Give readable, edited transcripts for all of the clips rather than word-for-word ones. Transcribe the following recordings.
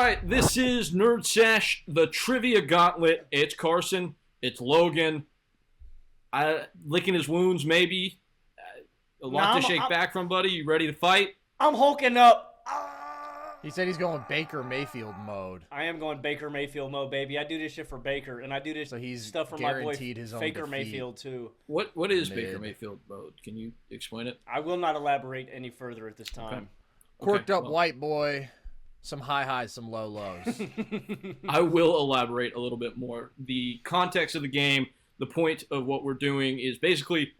right, this is Nerd Sesh, the Trivia Gauntlet. It's Carson. It's Logan. Licking his wounds, maybe. A lot to shake back from, buddy. You ready to fight? I'm hulking up. He said he's going Baker Mayfield mode. I am going Baker Mayfield mode, baby. I do this shit for Baker, and I do this stuff for my boy Faker Mayfield, too. What is Baker Mayfield mode? Can you explain it? I will not elaborate any further at this time. Okay. Quirked up white boy. Some high highs, some low lows. I will elaborate a little bit more. The context of the game, the point of what we're doing is basically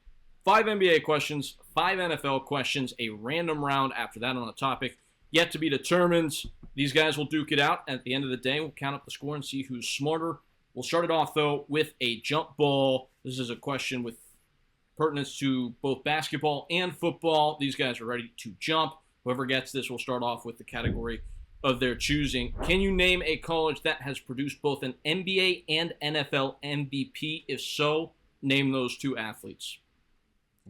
5 NBA questions, 5 NFL questions, a random round after that on a topic yet to be determined. These guys will duke it out. At the end of the day, we'll count up the score and see who's smarter. We'll start it off, though, with a jump ball. This is a question with pertinence to both basketball and football. These guys are ready to jump. Whoever gets this will start off with the category of their choosing. Can you name a college that has produced both an NBA and NFL MVP? If so, name those 2 athletes.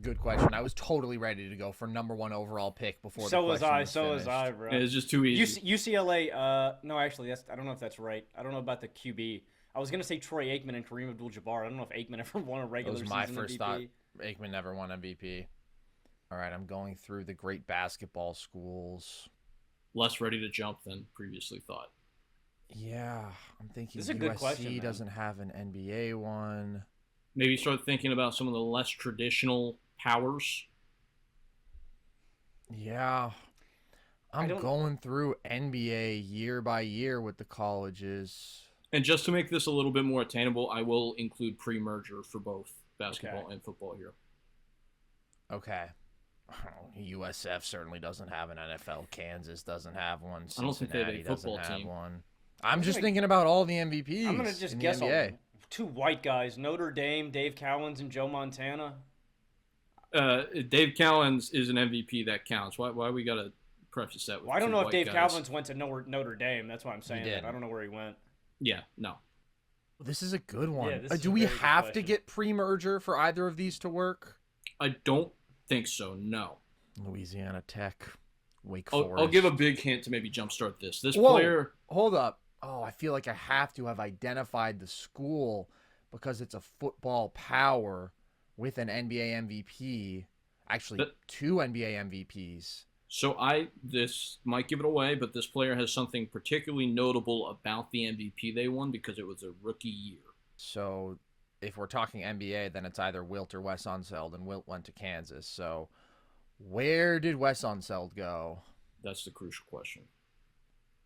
Good question. I was totally ready to go for #1 overall pick before so the question was So finished. was I, bro. It's just too easy. UCLA, no, actually, I don't know if that's right. I don't know about the QB. I was going to say Troy Aikman and Kareem Abdul-Jabbar. I don't know if Aikman ever won a regular season MVP. That was my first thought. Aikman never won MVP. All right, I'm going through the great basketball schools. Less ready to jump than previously thought. Yeah, I'm thinking this is a USC good question, doesn't have an NBA one. Maybe start thinking about some of the less traditional powers. Yeah. I'm going through NBA year by year with the colleges. And just to make this a little bit more attainable, I will include pre-merger for both basketball and football here. Okay. USF certainly doesn't have an NFL. Kansas doesn't have one. I don't think they have a football doesn't have team. One. I'm just thinking about all the MVPs. I'm going to just guess on 2 white guys, Notre Dame, Dave Cowens, and Joe Montana. Dave Cowens is an MVP that counts. Why we got to preface that with I don't know if Dave guys. Cowens went to Notre Dame. That's why I'm saying that. I don't know where he went. Yeah, no. This is a good one. Yeah, do we have to get pre-merger for either of these to work? I don't think so, no. Louisiana Tech, Wake Forest. I'll give a big hint to maybe jumpstart this. This player... Hold up. Oh, I feel like I have to have identified the school because it's a football power with an NBA MVP. Actually, 2 NBA MVPs. So this might give it away, but this player has something particularly notable about the MVP they won because it was a rookie year. So if we're talking NBA, then it's either Wilt or Wes Unseld, and Wilt went to Kansas. So where did Wes Unseld go? That's the crucial question.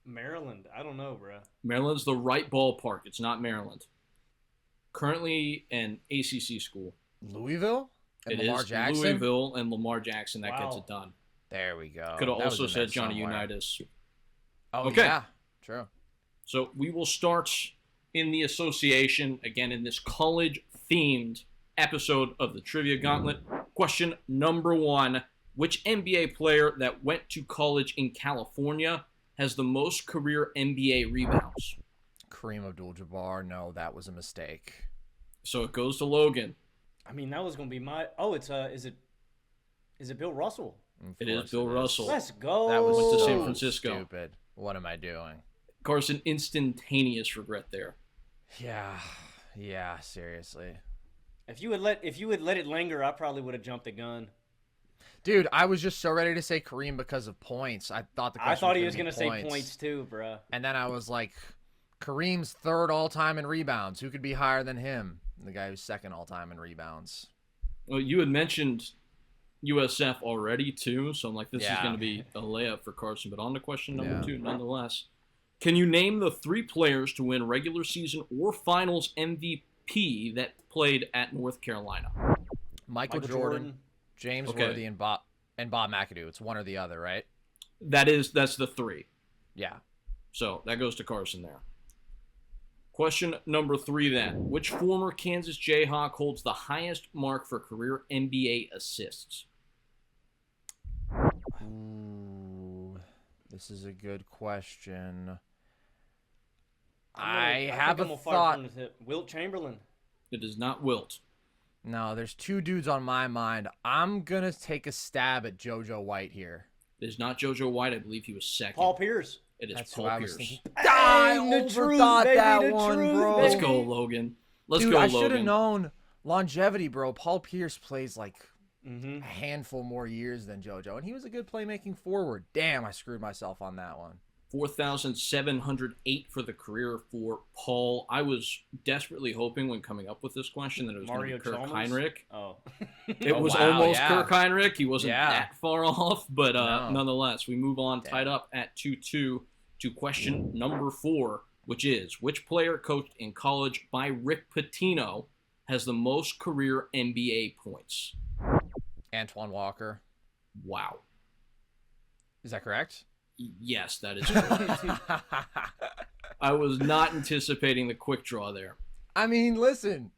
Maryland. I don't know, bro. Maryland's the right ballpark. It's not Maryland. Currently an ACC school. Louisville? And Lamar Jackson? Louisville and Lamar Jackson. That gets it done. There we go. Could have also said Johnny Unitas. Oh, okay. Yeah. True. So we will start in the association, again, in this college-themed episode of the Trivia Gauntlet. Question number 1. Which NBA player that went to college in California has the most career NBA rebounds? Kareem Abdul-Jabbar. No, that was a mistake. So it goes to Logan. I mean, that was going to be my... Oh, it's is it Bill Russell? It is Bill Russell. Let's go. That was went to so San Francisco. Stupid. What am I doing? Carson, instantaneous regret there. Yeah, seriously. If you had let it linger, I probably would have jumped the gun. Dude, I was just so ready to say Kareem because of points. I thought he was going to say points too, bro. And then I was like, Kareem's 3rd all-time in rebounds. Who could be higher than him? The guy who's 2nd all-time in rebounds. Well, you had mentioned USF already, too, so I'm like, this is going to be a layup for Carson. But on to question number 2, nonetheless. Can you name the 3 players to win regular season or finals MVP that played at North Carolina? Michael Jordan, James Worthy, and Bob McAdoo. It's one or the other, right? That's the 3. Yeah. So that goes to Carson there. Question number 3 then. Which former Kansas Jayhawk holds the highest mark for career NBA assists? Ooh, this is a good question. I have a thought. Wilt Chamberlain. It is not Wilt. No, there's 2 dudes on my mind. I'm going to take a stab at JoJo White here. It is not JoJo White. I believe he was 2nd. Paul Pierce. It is That's who Paul I was Pierce. thinking. Hey, I the truth, overthought baby, that the one, truth, bro. Let's baby. go, Logan. Let's Dude, go, I Logan. should have known longevity, bro. Paul Pierce plays like Mm-hmm. a handful more years than JoJo, and he was a good playmaking forward. Damn, I screwed myself on that one. 4,708 for the career for Paul. I was desperately hoping when coming up with this question that it was going to Mario be Kirk Chalmers? Heinrich. Oh. It Oh, was wow, almost yeah. Kirk Heinrich. He wasn't Yeah. that far off, but No. nonetheless, we move on, Damn. tied up at 2-2 to question number 4, which is, which player coached in college by Rick Pitino has the most career NBA points? Antoine Walker. Wow. Is that correct? Yes, that is correct. I was not anticipating the quick draw there. I mean, listen,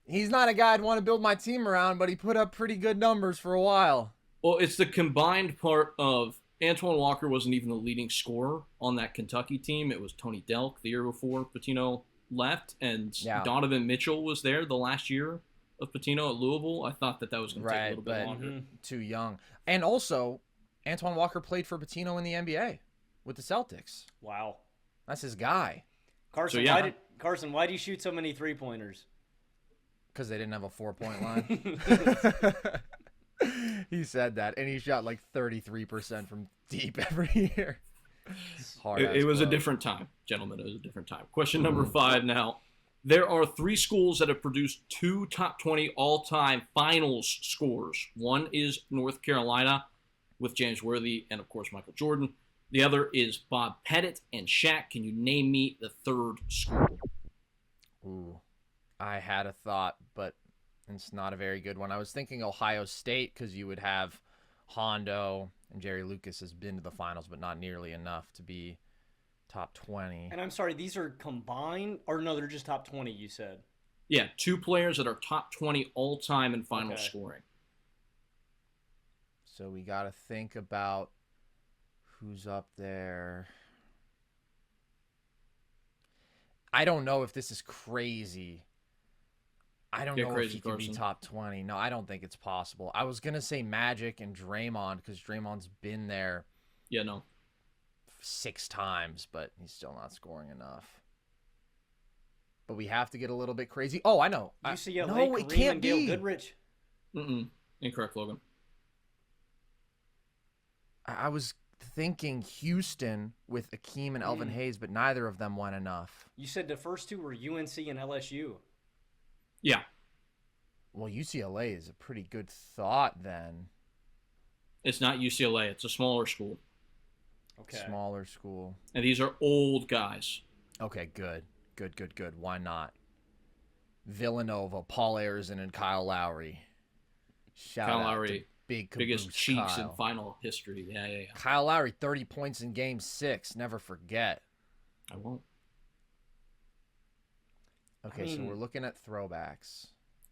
he's not a guy I'd want to build my team around, but he put up pretty good numbers for a while. Well, it's the combined part of Antoine Walker wasn't even the leading scorer on that Kentucky team. It was Tony Delk the year before Pitino left, and Yeah. Donovan Mitchell was there the last year of Pitino at Louisville. I thought that was going to take a Right, little bit but longer. too young. And also, Antoine Walker played for Pitino in the NBA with the Celtics. Wow. That's his guy. Carson, So, yeah. Why do you shoot so many 3-pointers? Because they didn't have a 4-point line. He said that, and he shot like 33% from deep every year. Hard. It was a different time, gentlemen. It was a different time. Question number 5 now. There are 3 schools that have produced 2 top 20 all-time finals scores. One is North Carolina with James Worthy and, of course, Michael Jordan. The other is Bob Pettit and Shaq. Can you name me the third school? Ooh, I had a thought, but it's not a very good one. I was thinking Ohio State because you would have Hondo and Jerry Lucas has been to the finals, but not nearly enough to be top 20. And I'm sorry, these are combined? Or no, they're just top 20, you said. Yeah, 2 players that are top 20 all-time in final Okay. scoring. So we got to think about who's up there. I don't know if this is crazy. I don't Get know if crazy, he can be Carson. top 20. No, I don't think it's possible. I was going to say Magic and Draymond because Draymond's been there Yeah, no. 6 times, but he's still not scoring enough. But we have to get a little bit crazy. Oh, I know. UCLA, no, Kareem, it can't and Gail be. Goodrich. Incorrect, Logan. I was thinking Houston with Akeem and Elvin Hayes, but neither of them went enough. You said the first 2 were UNC and LSU. Yeah. Well, UCLA is a pretty good thought then. It's not UCLA. It's a smaller school. Okay. Smaller school. And these are old guys. Okay, good. Good. Why not? Villanova, Paul Arizin, and Kyle Lowry. Shout Kyle out Lowry, to Big biggest Caboose cheeks in Kyle. final history. Yeah. Kyle Lowry, 30 points in Game 6. Never forget. I won't. Okay, I so mean- we're looking at throwbacks.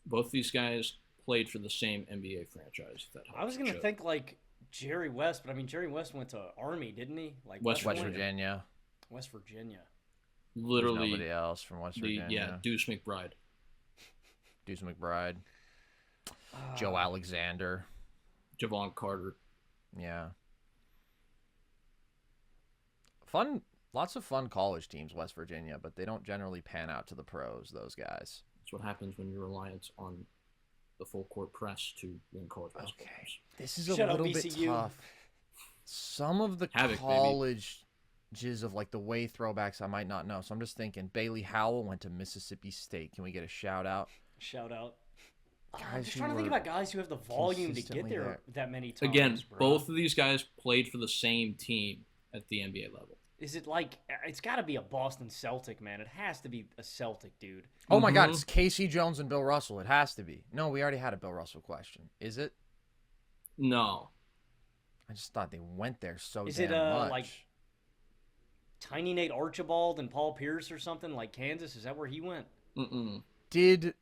Both these guys played for the same NBA franchise. If that I was helps. going to think like Jerry West, but I mean, Jerry West went to Army, didn't he? Like West West Point? Virginia. West Virginia. There's Literally, nobody else from West Virginia. Deuce McBride. Deuce McBride. Joe Alexander. Javon Carter. Yeah. Lots of fun college teams, West Virginia, but they don't generally pan out to the pros, those guys. That's what happens when you're reliant on the full court press to win college basketball Okay. games. This is a Shut up, little bit VCU. tough. Some of the Havoc, baby. colleges of like the way throwbacks I might not know. So I'm just thinking Bailey Howell went to Mississippi State. Can we get a shout out? Shout out. I'm Guys just who trying to think were about guys who have the volume to get consistently there there. that many times. Again, bro. both of these guys played for the same team at the NBA level. Is it like it's got to be a Boston Celtic, man? It has to be a Celtic dude. Oh my God, Mhm. it's Casey Jones and Bill Russell. It has to be. No, we already had a Bill Russell question. Is it? No. I just thought they went there so Is damn it, much. like- Tiny Nate Archibald and Paul Pierce or something like Kansas. Is that where he went? Mm-mm. Did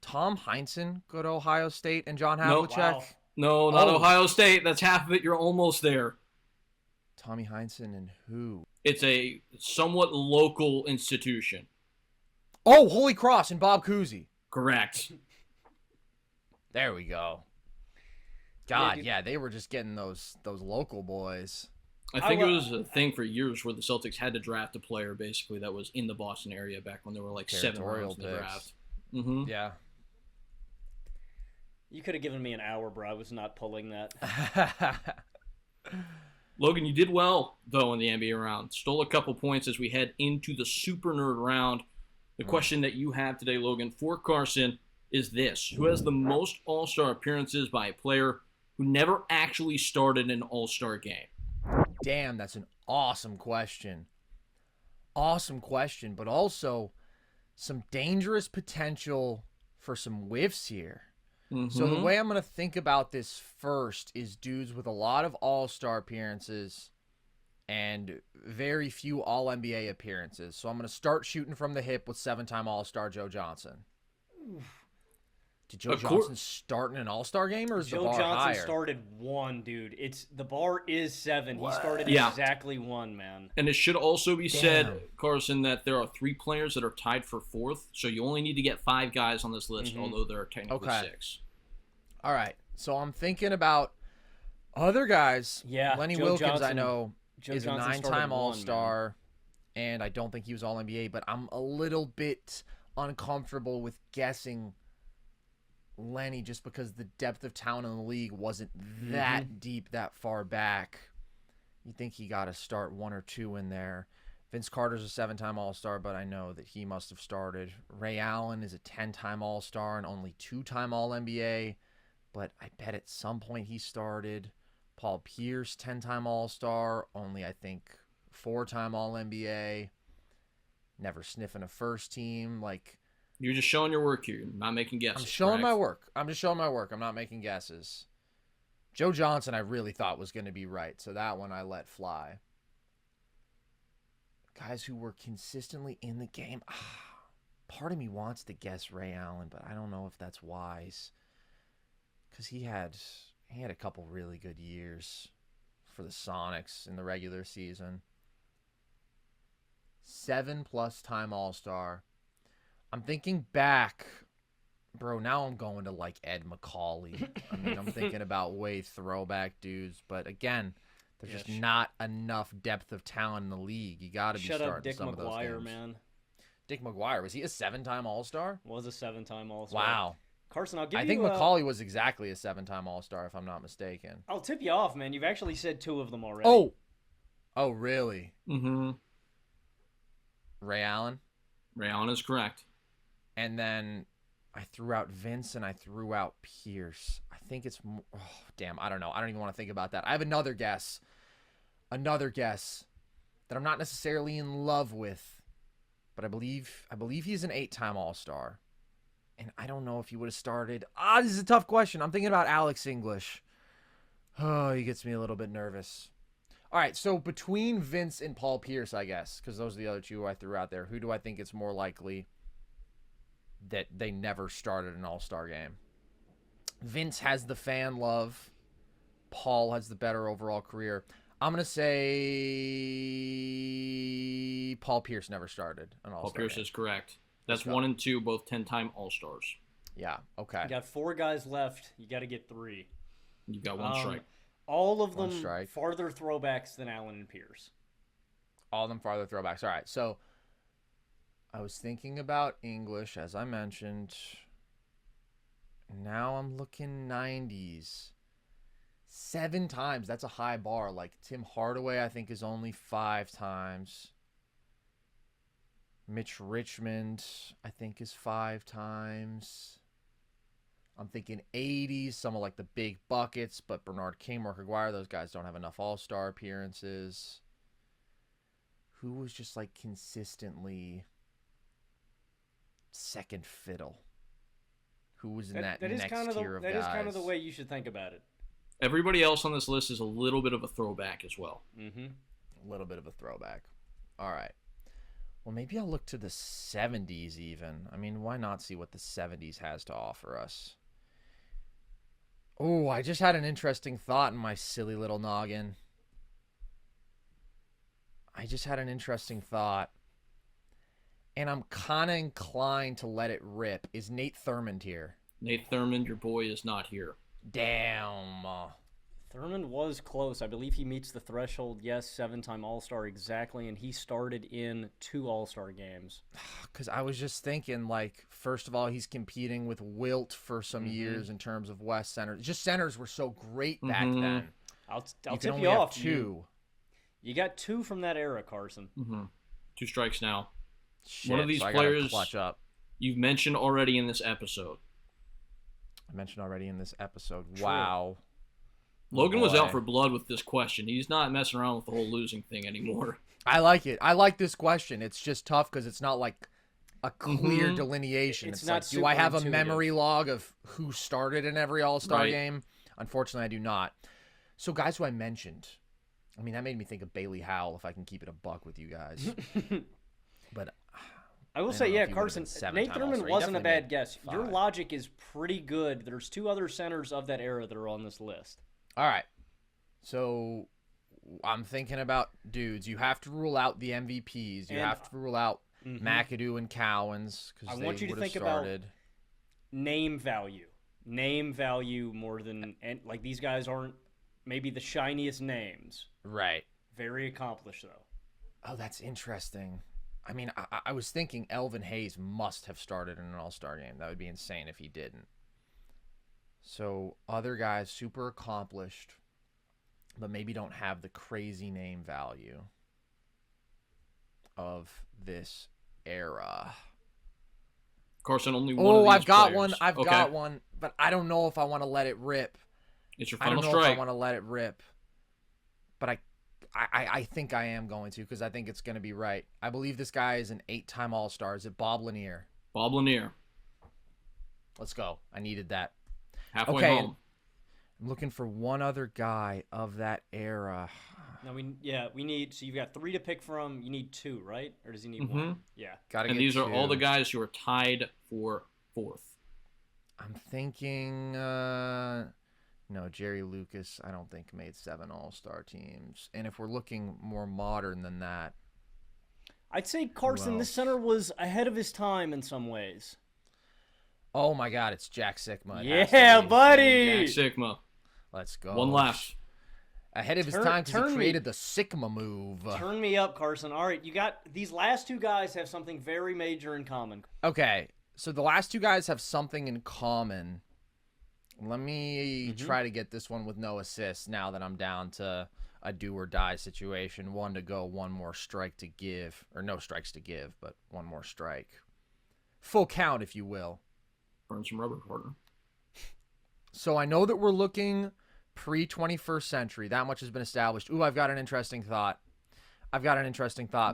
Tom Heinsohn go to Ohio State and John Nope. Havlicek? Wow. No, not Oh. Ohio State. That's half of it. You're almost there. Tommy Heinsohn and who? It's a somewhat local institution. Oh, Holy Cross and Bob Cousy. Correct. There we go. God, dude. yeah, they were just getting those local boys. I think it was a thing for years where the Celtics had to draft a player basically that was in the Boston area back when there were like 7 rounds in the draft. Mm-hmm. Yeah. You could have given me an hour, bro. I was not pulling that. Logan, you did well, though, in the NBA round. Stole a couple points as we head into the Super Nerd round. The question that you have today, Logan, for Carson is this. Who has the most All-Star appearances by a player who never actually started an All-Star game? Damn, that's an awesome question. Awesome question, but also some dangerous potential for some whiffs here. Mm-hmm. So the way I'm going to think about this first is dudes with a lot of All-Star appearances and very few All-NBA appearances. So I'm going to start shooting from the hip with 7-time All-Star Joe Johnson. Did Joe Johnson start in an All-Star game, or is Joe the bar Johnson higher? started 1, dude. The bar is 7. What? He started exactly 1, man. And it should also be said, Carson, that there are 3 players that are tied for 4th, so you only need to get 5 guys on this list, although there are technically 6. All right, so I'm thinking about other guys. Yeah, Lenny Joe Wilkins, Johnson, I know, Joe is Johnson a 9-time All-Star, man. and I don't think he was All-NBA, but I'm a little bit uncomfortable with guessing Lenny just because the depth of talent in the league wasn't that deep that far back. You think he got to start 1 or 2 in there. Vince Carter's a 7-time All-Star, but I know that he must have started. Ray Allen is a 10-time All-Star and only 2-time All-NBA, but I bet at some point he started. Paul Pierce, 10-time All-Star, only I think 4-time All-NBA. Never sniffing a first team. Like, you're just showing your work here. You're not making guesses. I'm showing my work. I'm just showing my work. I'm not making guesses. Joe Johnson I really thought was going to be right, so that one I let fly. Guys who were consistently in the game. Part of me wants to guess Ray Allen, but I don't know if that's wise. Because he had a couple really good years for the Sonics in the regular season. 7+ time All-Star. I'm thinking back, bro, now I'm going to like Ed McCauley. I mean, I'm thinking about way throwback dudes, but again, there's just not enough depth of talent in the league. You got to be starting some of those games. Shut up, Dick McGuire, man. Dick McGuire, was he a 7-time All-Star? Was a 7-time All-Star. Wow. Carson, I'll give you... I think McCauley was exactly a 7-time All-Star, if I'm not mistaken. I'll tip you off, man. You've actually said 2 of them already. Oh, really? Mm-hmm. Ray Allen? Ray Allen is correct. And then I threw out Vince and I threw out Pierce. I think it's... Oh, damn, I don't know. I don't even want to think about that. I have another guess. That I'm not necessarily in love with. But I believe he's an 8-time All-Star. And I don't know if he would have started... this is a tough question. I'm thinking about Alex English. Oh, he gets me a little bit nervous. All right, so between Vince and Paul Pierce, I guess, because those are the other 2 I threw out there, who do I think it's more likely that they never started an All-Star game? Vince has the fan love. Paul has the better overall career. I'm going to say Paul Pierce never started an All-Star Paul Pierce game. is correct. That's 1 and 2, both 10-time All-Stars. Yeah, okay. You got 4 guys left. You got to get 3. You got 1 strike. All of them farther throwbacks than Allen and Pierce. All of them farther throwbacks. All right, so I was thinking about English, as I mentioned. Now I'm looking 90s. 7 times. That's a high bar. Like Tim Hardaway, I think, is only 5 times. Mitch Richmond, I think, is 5 times. I'm thinking 80s, some of like the big buckets, but Bernard King, Mark Aguirre, those guys don't have enough All-Star appearances. Who was just like consistently second fiddle? Who was in that next tier of guys? That is kind of the way you should think about it. Everybody else on this list is a little bit of a throwback as well. Mm-hmm. A little bit of a throwback. All right. Well, maybe I'll look to the 70s even. I mean, why not see what the 70s has to offer us? Oh, I just had an interesting thought in my silly little noggin. And I'm kind of inclined to let it rip. Is Nate Thurmond here? Nate Thurmond, your boy, is not here. Damn. Thurman was close. I believe he meets the threshold. Yes, 7-time All-Star exactly, and he started in 2 All-Star games. Because I was just thinking, like, first of all, he's competing with Wilt for some years in terms of West centers. Just centers were so great back then. I'll You can tip only you have off. 2. You got 2 from that era, Carson. 2 strikes now. Shit, One of these so I gotta players clutch up. you've mentioned already in this episode. I mentioned already in this episode. True. Wow. Logan was boy. out for blood with this question. He's not messing around with the whole losing thing anymore. I like it. I like this question. It's just tough because it's not like a clear delineation. It's It's not like, do super I have a intuitive. memory log of who started in every All-Star Right. game? Unfortunately, I do not. So guys who I mentioned, I mean, that made me think of Bailey Howell, if I can keep it a buck with you guys. But I will I say, don't know yeah, if he would've Carson, been 7-time Nate Thurman All-Star. He wasn't a definitely bad made guess. Your 5. logic is pretty good. There's 2 other centers of that era that are on this list. all right. So I'm thinking about dudes. You have to rule out the MVPs. You And- have to rule out McAdoo and Cowens because I they want you to would have think about- started. Name value more than, and like, these guys aren't maybe the shiniest names. Right. Very accomplished though. Oh, that's interesting. I mean, I was thinking Elvin Hayes must have started in an All-Star game. That would be insane if he didn't. So other guys, super accomplished, but maybe don't have the crazy name value of this era. Carson, only one of these I've got players. one. I've Okay. got one, but I don't know if I want to let it rip. It's your I final don't know if I strike. want to let it rip, but I think I am going to because I think it's going to be right. I believe this guy is an 8-time All-Star. Is it Bob Lanier? Bob Lanier, Let's go. I needed that. halfway Okay. home. I'm looking for one other guy of that era. Now we need, so you've got 3 to pick from. You need 2, right? Or does he need Mhm. 1? Yeah. Gotta And get these are all the 2. guys who are tied for 4th. I'm thinking, no, Jerry Lucas, I don't think made 7 All-Star teams. And if we're looking more modern than that, I'd say Carson, this else? center was ahead of his time in some ways. oh my God, it's Jack Sikma. It has to Yeah, be. buddy. Jack Sigma. Let's go. One left. Ahead of his Turn- time because turn he me. created the Sigma move. Turn me up, Carson. All right, you got these last 2 guys have something very major in common. Okay, so the last 2 guys have something in common. Let me try to get this one with no assists now that I'm down to a do or die situation. 1 to go, 1 more strike to give. Or no strikes to give, but 1 more strike. Full count, if you will. Burn some rubber, partner. So I know that we're looking pre-21st century. That much has been established. Ooh, I've got an interesting thought. I'm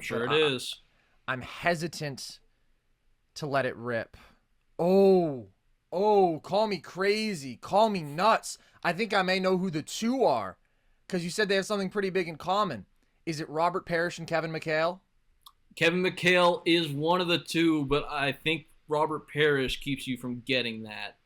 sure but it is. I'm hesitant to let it rip. Oh, call me crazy. Call me nuts. I think I may know who the 2 are because you said they have something pretty big in common. Is it Robert Parrish and Kevin McHale? Kevin McHale is one of the 2, but I think Robert Parrish keeps you from getting that.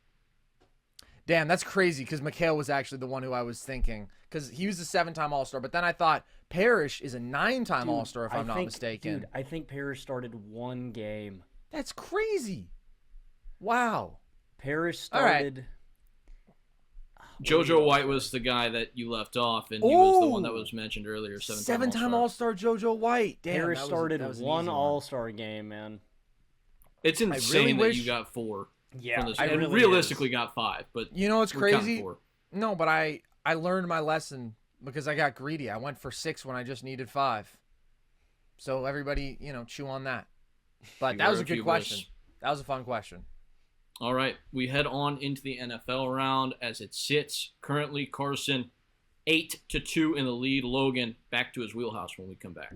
Damn, that's crazy because McHale was actually the one who I was thinking because he was a 7-time All-Star. But then I thought Parrish is a 9-time Dude, All-Star if I'm not mistaken. Dude, I think Parrish started 1 game. That's crazy. Wow. Parrish All right. started. JoJo White was the guy that you left off, and he was the one that was mentioned earlier. 7-time All-Star JoJo White. Damn, Parrish that was started an easy 1 All-Star game, man. It's insane really that wish- you got 4. Yeah, From this. I And really realistically got 5, but You know what's we're counting crazy? 4. No, but I learned my lesson because I got greedy. I went for 6 when I just needed 5. So everybody, chew on that. But that Beware was a if you good question. wish. That was a fun question. All right, we head on into the NFL round as it sits. Currently, Carson 8-2 in the lead. Logan back to his wheelhouse when we come back.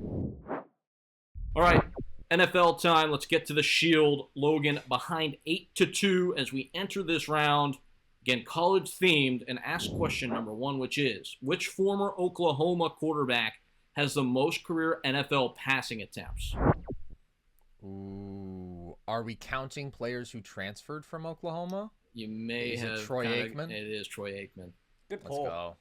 All right, NFL time. Let's get to the Shield. Logan behind 8-2 as we enter this round. Again, college themed, and ask question number 1, which is: which former Oklahoma quarterback has the most career NFL passing attempts? Ooh, are we counting players who transferred from Oklahoma? You may Is it have Troy Aikman? It is Troy Aikman. Good Let's pull. go.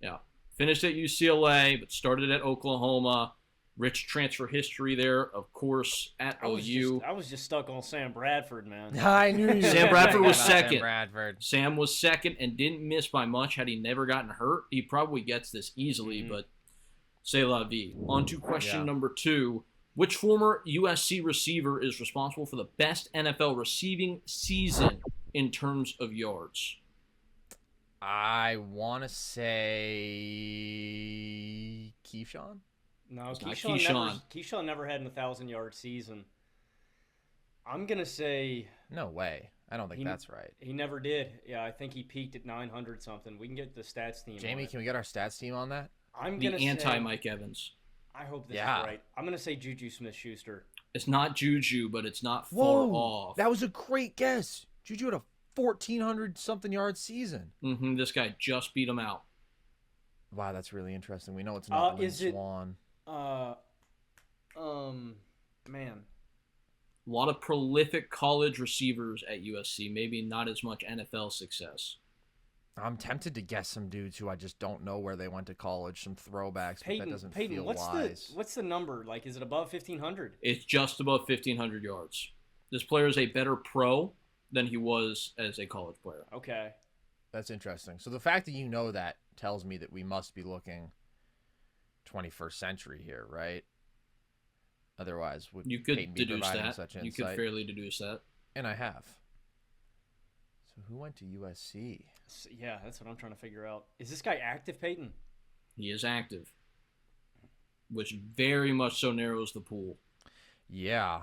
Yeah. Finished at UCLA, but started at Oklahoma. Rich transfer history there, of course, at OU. I was just stuck on Sam Bradford, man. I knew you Sam Bradford was second. Sam Bradford. Sam was second and didn't miss by much. Had he never gotten hurt, he probably gets this easily, but c'est la vie. On to question number 2. Which former USC receiver is responsible for the best NFL receiving season in terms of yards? I want to say Keyshawn. No, It's not Keyshawn never had an 1,000-yard season. I'm going to say... No way. I don't think that's right. He never did. Yeah, I think he peaked at 900-something. We can get the stats team Jamie, on it. can we get our stats team on that? I'm going to say... anti-Mike Evans. I hope this is right. I'm going to say Juju Smith-Schuster. It's not Juju, but it's not far off. That was a great guess. Juju had a 1,400-something yard season. This guy just beat him out. Wow, that's really interesting. We know it's not Lynn Swan. Man. A lot of prolific college receivers at USC. Maybe not as much NFL success. I'm tempted to guess some dudes who I just don't know where they went to college. Some throwbacks, but that doesn't feel wise. What's the number? Like, is it above 1,500? It's just above 1,500 yards. This player is a better pro than he was as a college player. Okay. That's interesting. So the fact that you know that tells me that we must be looking 21st century here, right? Otherwise, would you could Peyton be deduce providing that? such insight? You could fairly deduce that. And I have. So who went to USC? Yeah, that's what I'm trying to figure out. Is this guy active, Peyton? He is active, which very much so narrows the pool. Yeah.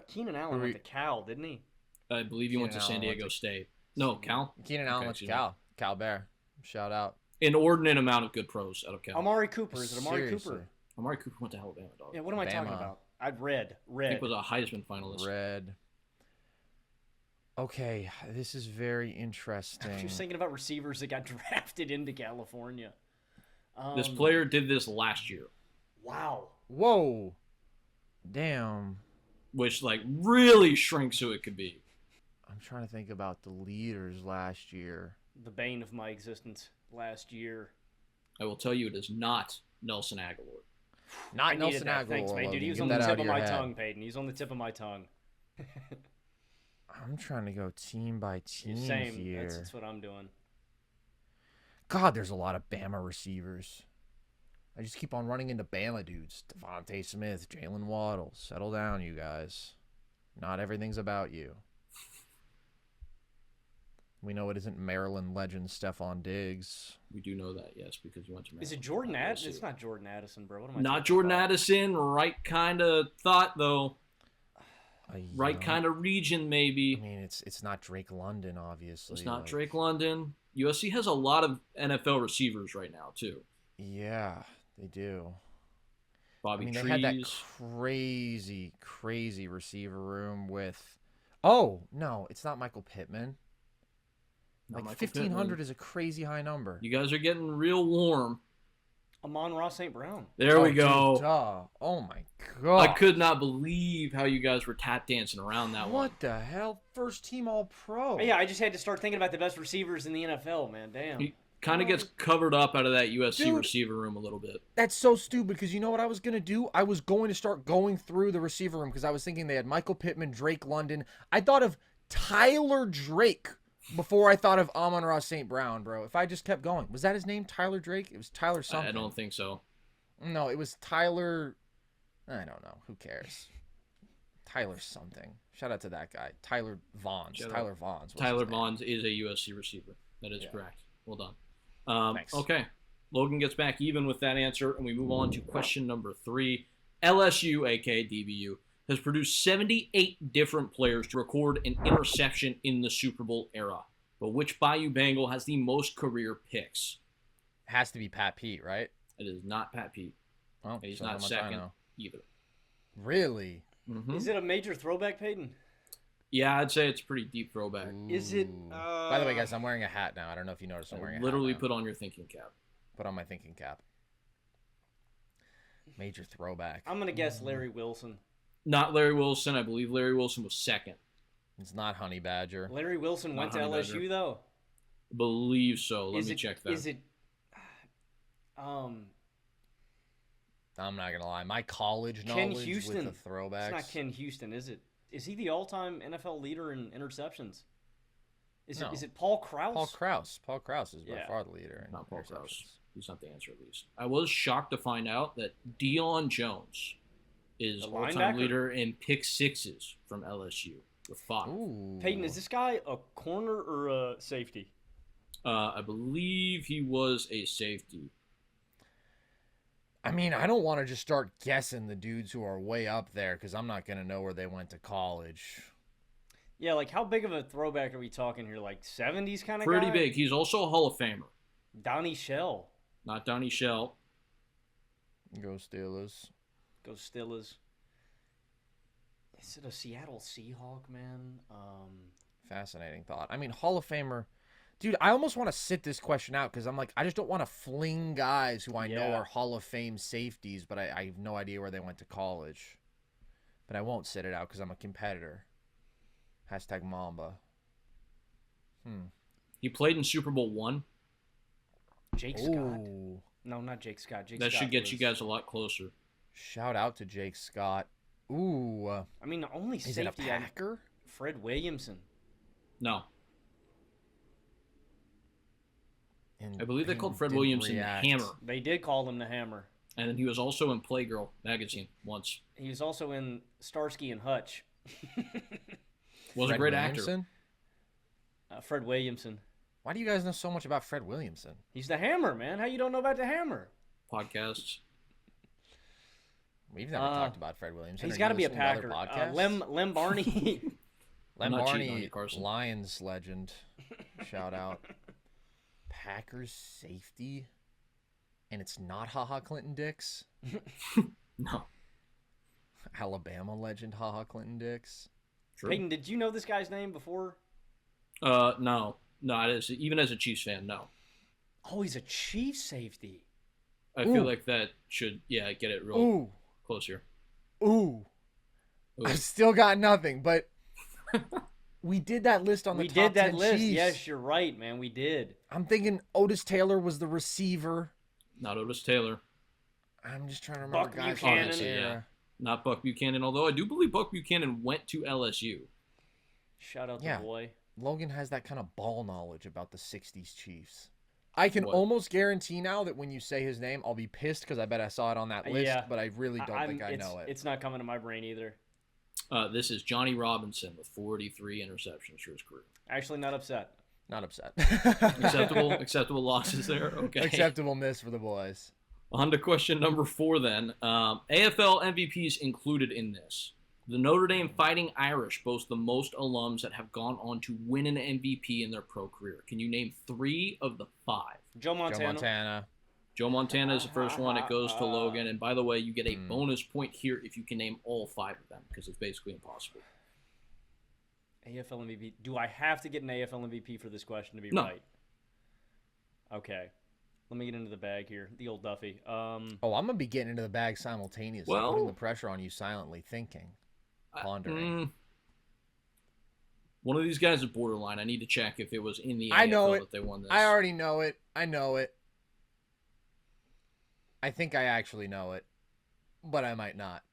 Keenan Allen went to Cal, didn't he? I believe he went to San Diego State. No, Cal? Keenan Allen went to Cal. Cal Bear. Shout out. Inordinate amount of good pros out of Cal. Amari Cooper. Is it Amari Seriously. Cooper? Amari Cooper went to Alabama, dog. Yeah, what am I talking about? I'd read. I think was a Heisman finalist. Red. Okay, this is very interesting. I'm just thinking about receivers that got drafted into California. This player did this last year. Wow. Whoa. Damn. Which, like, really shrinks who it could be. I'm trying to think about the leaders last year. The bane of my existence last year. I will tell you it is not Nelson Aguilar. Not Nelson Aguilar. Thanks, man. Dude, he was on the tip of my tongue, Peyton. He's on the tip of my tongue. I'm trying to go team by team here. That's what I'm doing. God, there's a lot of Bama receivers. I just keep on running into Bama dudes. Devontae Smith, Jalen Waddle. Settle down, you guys. Not everything's about you. We know it isn't Maryland legend Stephon Diggs. We do know that, yes, because you went to Maryland. Is it Jordan Addison? It's not Jordan Addison, bro. What am I Not Jordan Addison. Right kind of thought, though. Right kind of region, maybe. I mean, it's not Drake London, obviously. It's not Drake London. USC has a lot of NFL receivers right now, too. Yeah, they do. Bobby Trees. They had that crazy receiver room with... Oh, no, it's not Michael Pittman. Like, 1,500 is a crazy high number. You guys are getting real warm. Amon-Ra St. Brown. There we go. Dude, oh, my God. I could not believe how you guys were tap dancing around that one. What the hell? First team All-Pro. Yeah, I just had to start thinking about the best receivers in the NFL, man. Damn. He kind of gets covered up out of that USC receiver room a little bit. That's so stupid because you know what I was going to do? I was going to start going through the receiver room because I was thinking they had Michael Pittman, Drake London. I thought of Tyler Drake before I thought of Amon-Ra St. Brown, bro. If I just kept going. Was that his name, Tyler Drake? It was Tyler something. I don't think so. No, it was Tyler... I don't know. Who cares? Tyler something. Shout out to that guy. Tyler Vaughns. Tyler Vaughns. Tyler Vaughns is a USC receiver. That is correct. Well done. Thanks. Okay. Logan gets back even with that answer, and we move on to question number 3. LSU, a.k.a. DBU, has produced 78 different players to record an interception in the Super Bowl era. But which Bayou Bengal has the most career picks? It has to be Pat Pete, right? It is not Pat Pete. Oh, and he's not second either. Really? Mm-hmm. Is it a major throwback, Peyton? Yeah, I'd say it's a pretty deep throwback. Ooh. Is it? By the way, guys, I'm wearing a hat now. I don't know if you noticed I'm wearing a hat. Literally put on your thinking cap. Put on my thinking cap. Major throwback. I'm going to guess Larry Wilson. Not Larry Wilson. I believe Larry Wilson was second. It's not Honey Badger. Larry Wilson went to LSU, though? I believe so. Let me check that. Is it... I'm not gonna lie. My college Ken knowledge Houston. with the throwbacks. It's not Ken Houston, is it? Is he the all-time NFL leader in interceptions? Is No. it Paul Krause? Paul Krause is by Yeah. far the leader in Not Paul interceptions. Krause. He's not the answer, at least. I was shocked to find out that Deion Jones is The all-time linebacker? leader in pick sixes from LSU with 5. Ooh. Peyton, is this guy a corner or a safety? I believe he was a safety. I mean, I don't want to just start guessing the dudes who are way up there because I'm not gonna know where they went to college. Yeah, like how big of a throwback are we talking here? Like 70s kind of Pretty guy? big. He's also a Hall of Famer. Donnie Shell. Not Donnie Shell. Go Steelers. Go Steelers. Is it a Seattle Seahawk, man? Fascinating thought. I mean, Hall of Famer. Dude, I almost want to sit this question out because I'm like, I just don't want to fling guys who I know Yeah. are Hall of Fame safeties, but I have no idea where they went to college. But I won't sit it out because I'm a competitor. Hashtag Mamba. He played in Super Bowl I. Jake Scott? Ooh. No, not Jake Scott. Jake That Scott should get you was- guys a lot closer. Shout out to Jake Scott. Ooh. I mean, the only Is it a safety Packer? Fred Williamson. No. And I believe they called Fred didn't Williamson the react. Hammer. They did call him the Hammer. And then he was also in Playgirl magazine once. He was also in Starsky and Hutch. Was Fred a great Williamson? Fred Williamson. Why do you guys know so much about Fred Williamson? He's the Hammer, man. How you don't know about the Hammer? actor. Podcasts. We've never talked about Fred Williamson. He's Are got you to be a listening to other Packer. podcasts? Lem Barney. I'm Lem not cheating on Barney, you, Carson. Lions legend. Shout out. Packers safety. And it's not HaHa Clinton Dix. No. Alabama legend HaHa Clinton Dix. True. Peyton, did you know this guy's name before? No. No, it is, even as a Chiefs fan, no. Oh, he's a Chiefs safety. I feel like that should, get it real Ooh. close here. Ooh. Ooh. I've still got nothing, but we did that list on the We top did that 10 list. Chiefs. Yes, you're right, man. We did. I'm thinking Otis Taylor was the receiver. Not Otis Taylor. I'm just trying to remember Buck guys Buchanan. from that Honestly, era. Not Buck Buchanan, although I do believe Buck Buchanan went to LSU. Shout out Yeah. the boy. Logan has that kind of ball knowledge about the 60s Chiefs. I can What? almost guarantee now that when you say his name, I'll be pissed because I bet I saw it on that list, Yeah. but I really don't think I know it. It's not coming to my brain either. This is Johnny Robinson with 43 interceptions for his career. Actually, not upset. Not upset. Acceptable losses there. Okay. Acceptable miss for the boys. On to question number 4 then. AFL MVPs included in this. The Notre Dame Fighting Irish boast the most alums that have gone on to win an MVP in their pro career. Can you name 3 of the 5? Joe Montana. Joe Montana. Joe Montana is the first one. It goes to Logan. And by the way, you get a bonus point here if you can name all 5 of them, because it's basically impossible. AFL MVP. Do I have to get an AFL MVP for this question to be No. right? Okay. Let me get into the bag here. The old Duffy. Oh, I'm going to be getting into the bag simultaneously, Well- putting the pressure on you silently, thinking, pondering. One of these guys is borderline. I need to check if it was in the I AFL know it. that they won this. I already know it. I know it. I think I actually know it, but I might not.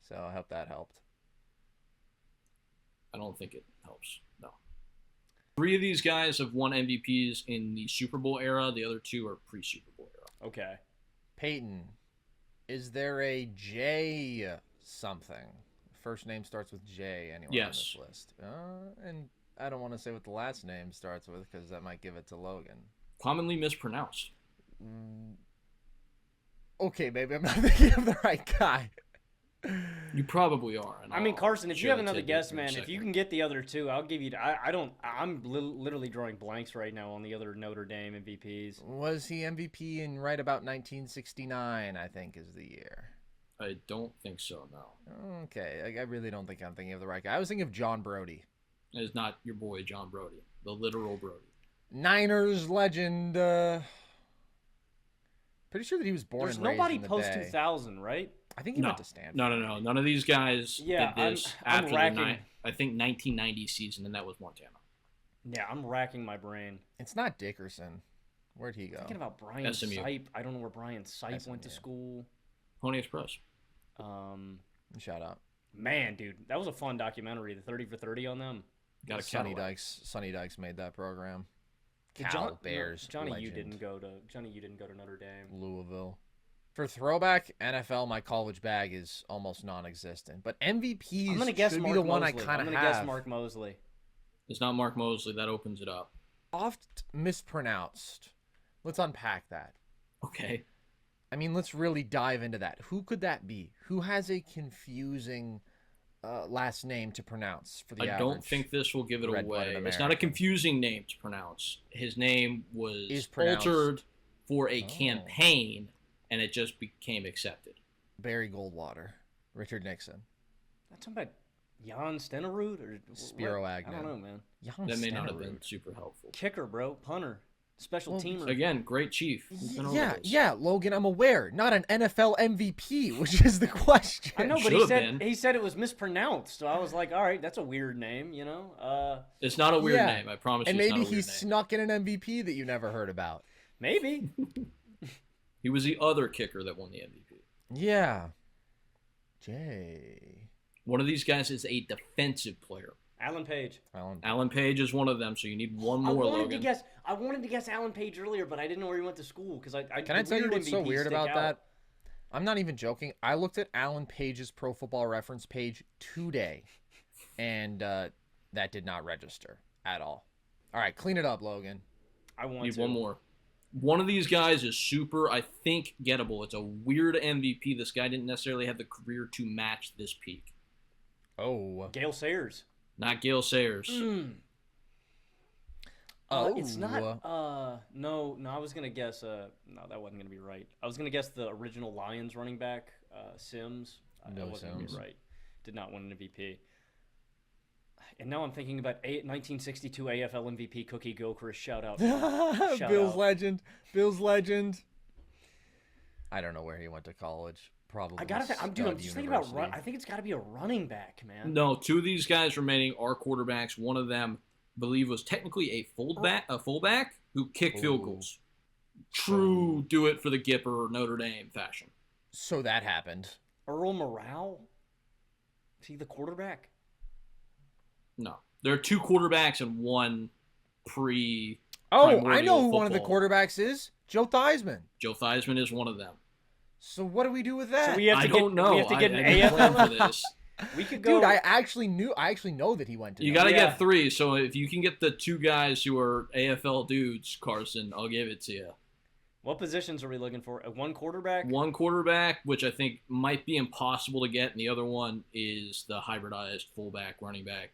So I hope that helped. I don't think it helps. No. 3 of these guys have won MVPs in the Super Bowl era. The other 2 are pre-Super Bowl era. Okay. Peyton, is there a J something? First name starts with J anywhere on Yes. this list. And I don't want to say what the last name starts with because that might give it to Logan. Commonly mispronounced. Okay, maybe I'm not thinking of the right guy. You probably are. and I mean, I'll Carson, if you share have the another tidbit guess, in a man, if second. you can get the other 2, I'll give you. I'm literally drawing blanks right now on the other Notre Dame MVPs. Was he MVP in right about 1969, I think is the year. I don't think so, no. Okay, I really don't think I'm thinking of the right guy. I was thinking of John Brody. It is not your boy, John Brody. The literal Brody. Niners legend. Pretty sure that he was born There's and raised nobody in the post Bay. 2000, right? I think he No. went to Stanford. No. None of these guys Yeah, did this I'm after racking- the I think 1990 season, and that was Montana. Yeah, I'm racking my brain. It's not Dickerson. Where'd he go? Thinking about Brian SMU. Sipe. I don't know where Brian Sipe went to SMU. school. Pony Express. Shout out. Man, dude, that was a fun documentary. The 30 for 30 on them. Got a Sonny Cadillac. Dykes. Sonny Dykes made that program. Did Cal Bears. Johnny, legend. you didn't go to Notre Dame. Louisville. For throwback NFL, my college bag is almost non-existent. But MVPs I'm gonna guess should Mark be the one I Mosley. kind I'm of gonna have. guess Mark Mosley. It's not Mark Mosley. That opens it up. Oft mispronounced. Let's unpack that. Okay. I mean, let's really dive into that. Who could that be? Who has a confusing last name to pronounce for the average? I don't think this will give it red-blooded away. It's not a American? confusing name to pronounce. His name was Is pronounced- altered for a Oh. campaign, and it just became accepted. Barry Goldwater. Richard Nixon. That's talking about Jan Stenerud or Spiro what? Agnew. I don't know, man. Jan That may not have been Stenerud. super helpful. Kicker, bro. Punter. Special Well, teamer. Again, great chief. We've been over this. Yeah, Logan, I'm aware. Not an NFL MVP, which is the question. I know, but Should've he been. said it was mispronounced. So I was like, all right, that's a weird name, you know? It's not a weird Yeah. name. I promise And you it's maybe not a he weird name. snuck in an MVP that you never heard about. Maybe. He was the other kicker that won the MVP. Yeah. Jay. One of these guys is a defensive player. Alan Page. Alan Page is one of them, so you need one more, Logan. I wanted to guess Alan Page earlier, but I didn't know where he went to school because I Can I tell you what's so MVPs weird stick about out. that? I'm not even joking. I looked at Alan Page's Pro Football Reference page today, and that did not register at all. All right, clean it up, Logan. I want Need to. one more. One of these guys is super, I think, gettable. It's a weird MVP. This guy didn't necessarily have the career to match this peak. Oh. Gale Sayers. Not Gale Sayers. It's not. No. I was gonna guess. No, that wasn't gonna be right. I was gonna guess the original Lions running back, Sims. No that wasn't gonna be Sims. right. Did not win an MVP. And now I'm thinking about 1962 AFL MVP Cookie Gilchrist. Shout out. Shout Bill's out. legend. Bill's legend. I don't know where he went to college. Probably. I gotta. I'm Stud just thinking about. University. I think it's got to be a running back, man. No, two of these guys remaining are quarterbacks. One of them, I believe, was technically a fullback who kicked field Ooh. goals. True, do it for the Gipper Notre Dame fashion. So that happened. Earl Morale. Is he the quarterback? No, there are two quarterbacks and one pre. Oh, I primordial know who one of the football. quarterbacks is. Joe Theismann. Joe Theismann is one of them. So what do we do with that? So we have to I get, don't know. We have to get I an didn't plan AFL. for this. We could go. Dude, I actually know that he went to. You Notre got to Yeah. get three. So if you can get the two guys who are AFL dudes, Carson, I'll give it to you. What positions are we looking for? One quarterback. One quarterback, which I think might be impossible to get, and the other one is the hybridized fullback, running back.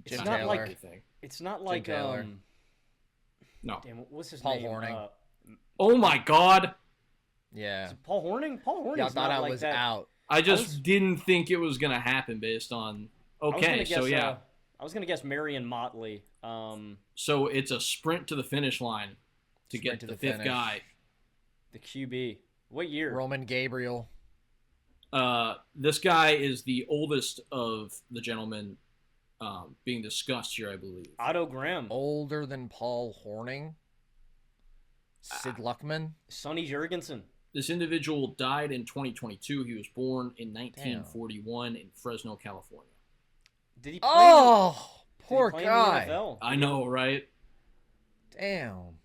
Jim It's not Taylor. like- Everything. It's not like Taylor. No. Damn, what's his Paul name? Horning. Oh my God! Yeah. Is it Paul Horning. Paul Horning's Yeah, I thought not I like was that. out. I just was- didn't think it was gonna happen based on. I was Okay, gonna guess, so yeah, I was gonna guess Marion Motley. so it's a sprint to the finish line to Sprint get to the the fifth finish. guy. The QB. What year? Roman Gabriel. This guy is the oldest of the gentlemen being discussed here, I believe. Otto Graham. Older than Paul Horning. Sid Luckman. Sonny Jurgensen. This individual died in 2022. He was born in 1941 in Fresno, California. Did he play? Oh, did he poor play in the guy. NFL? I know, right? Damn.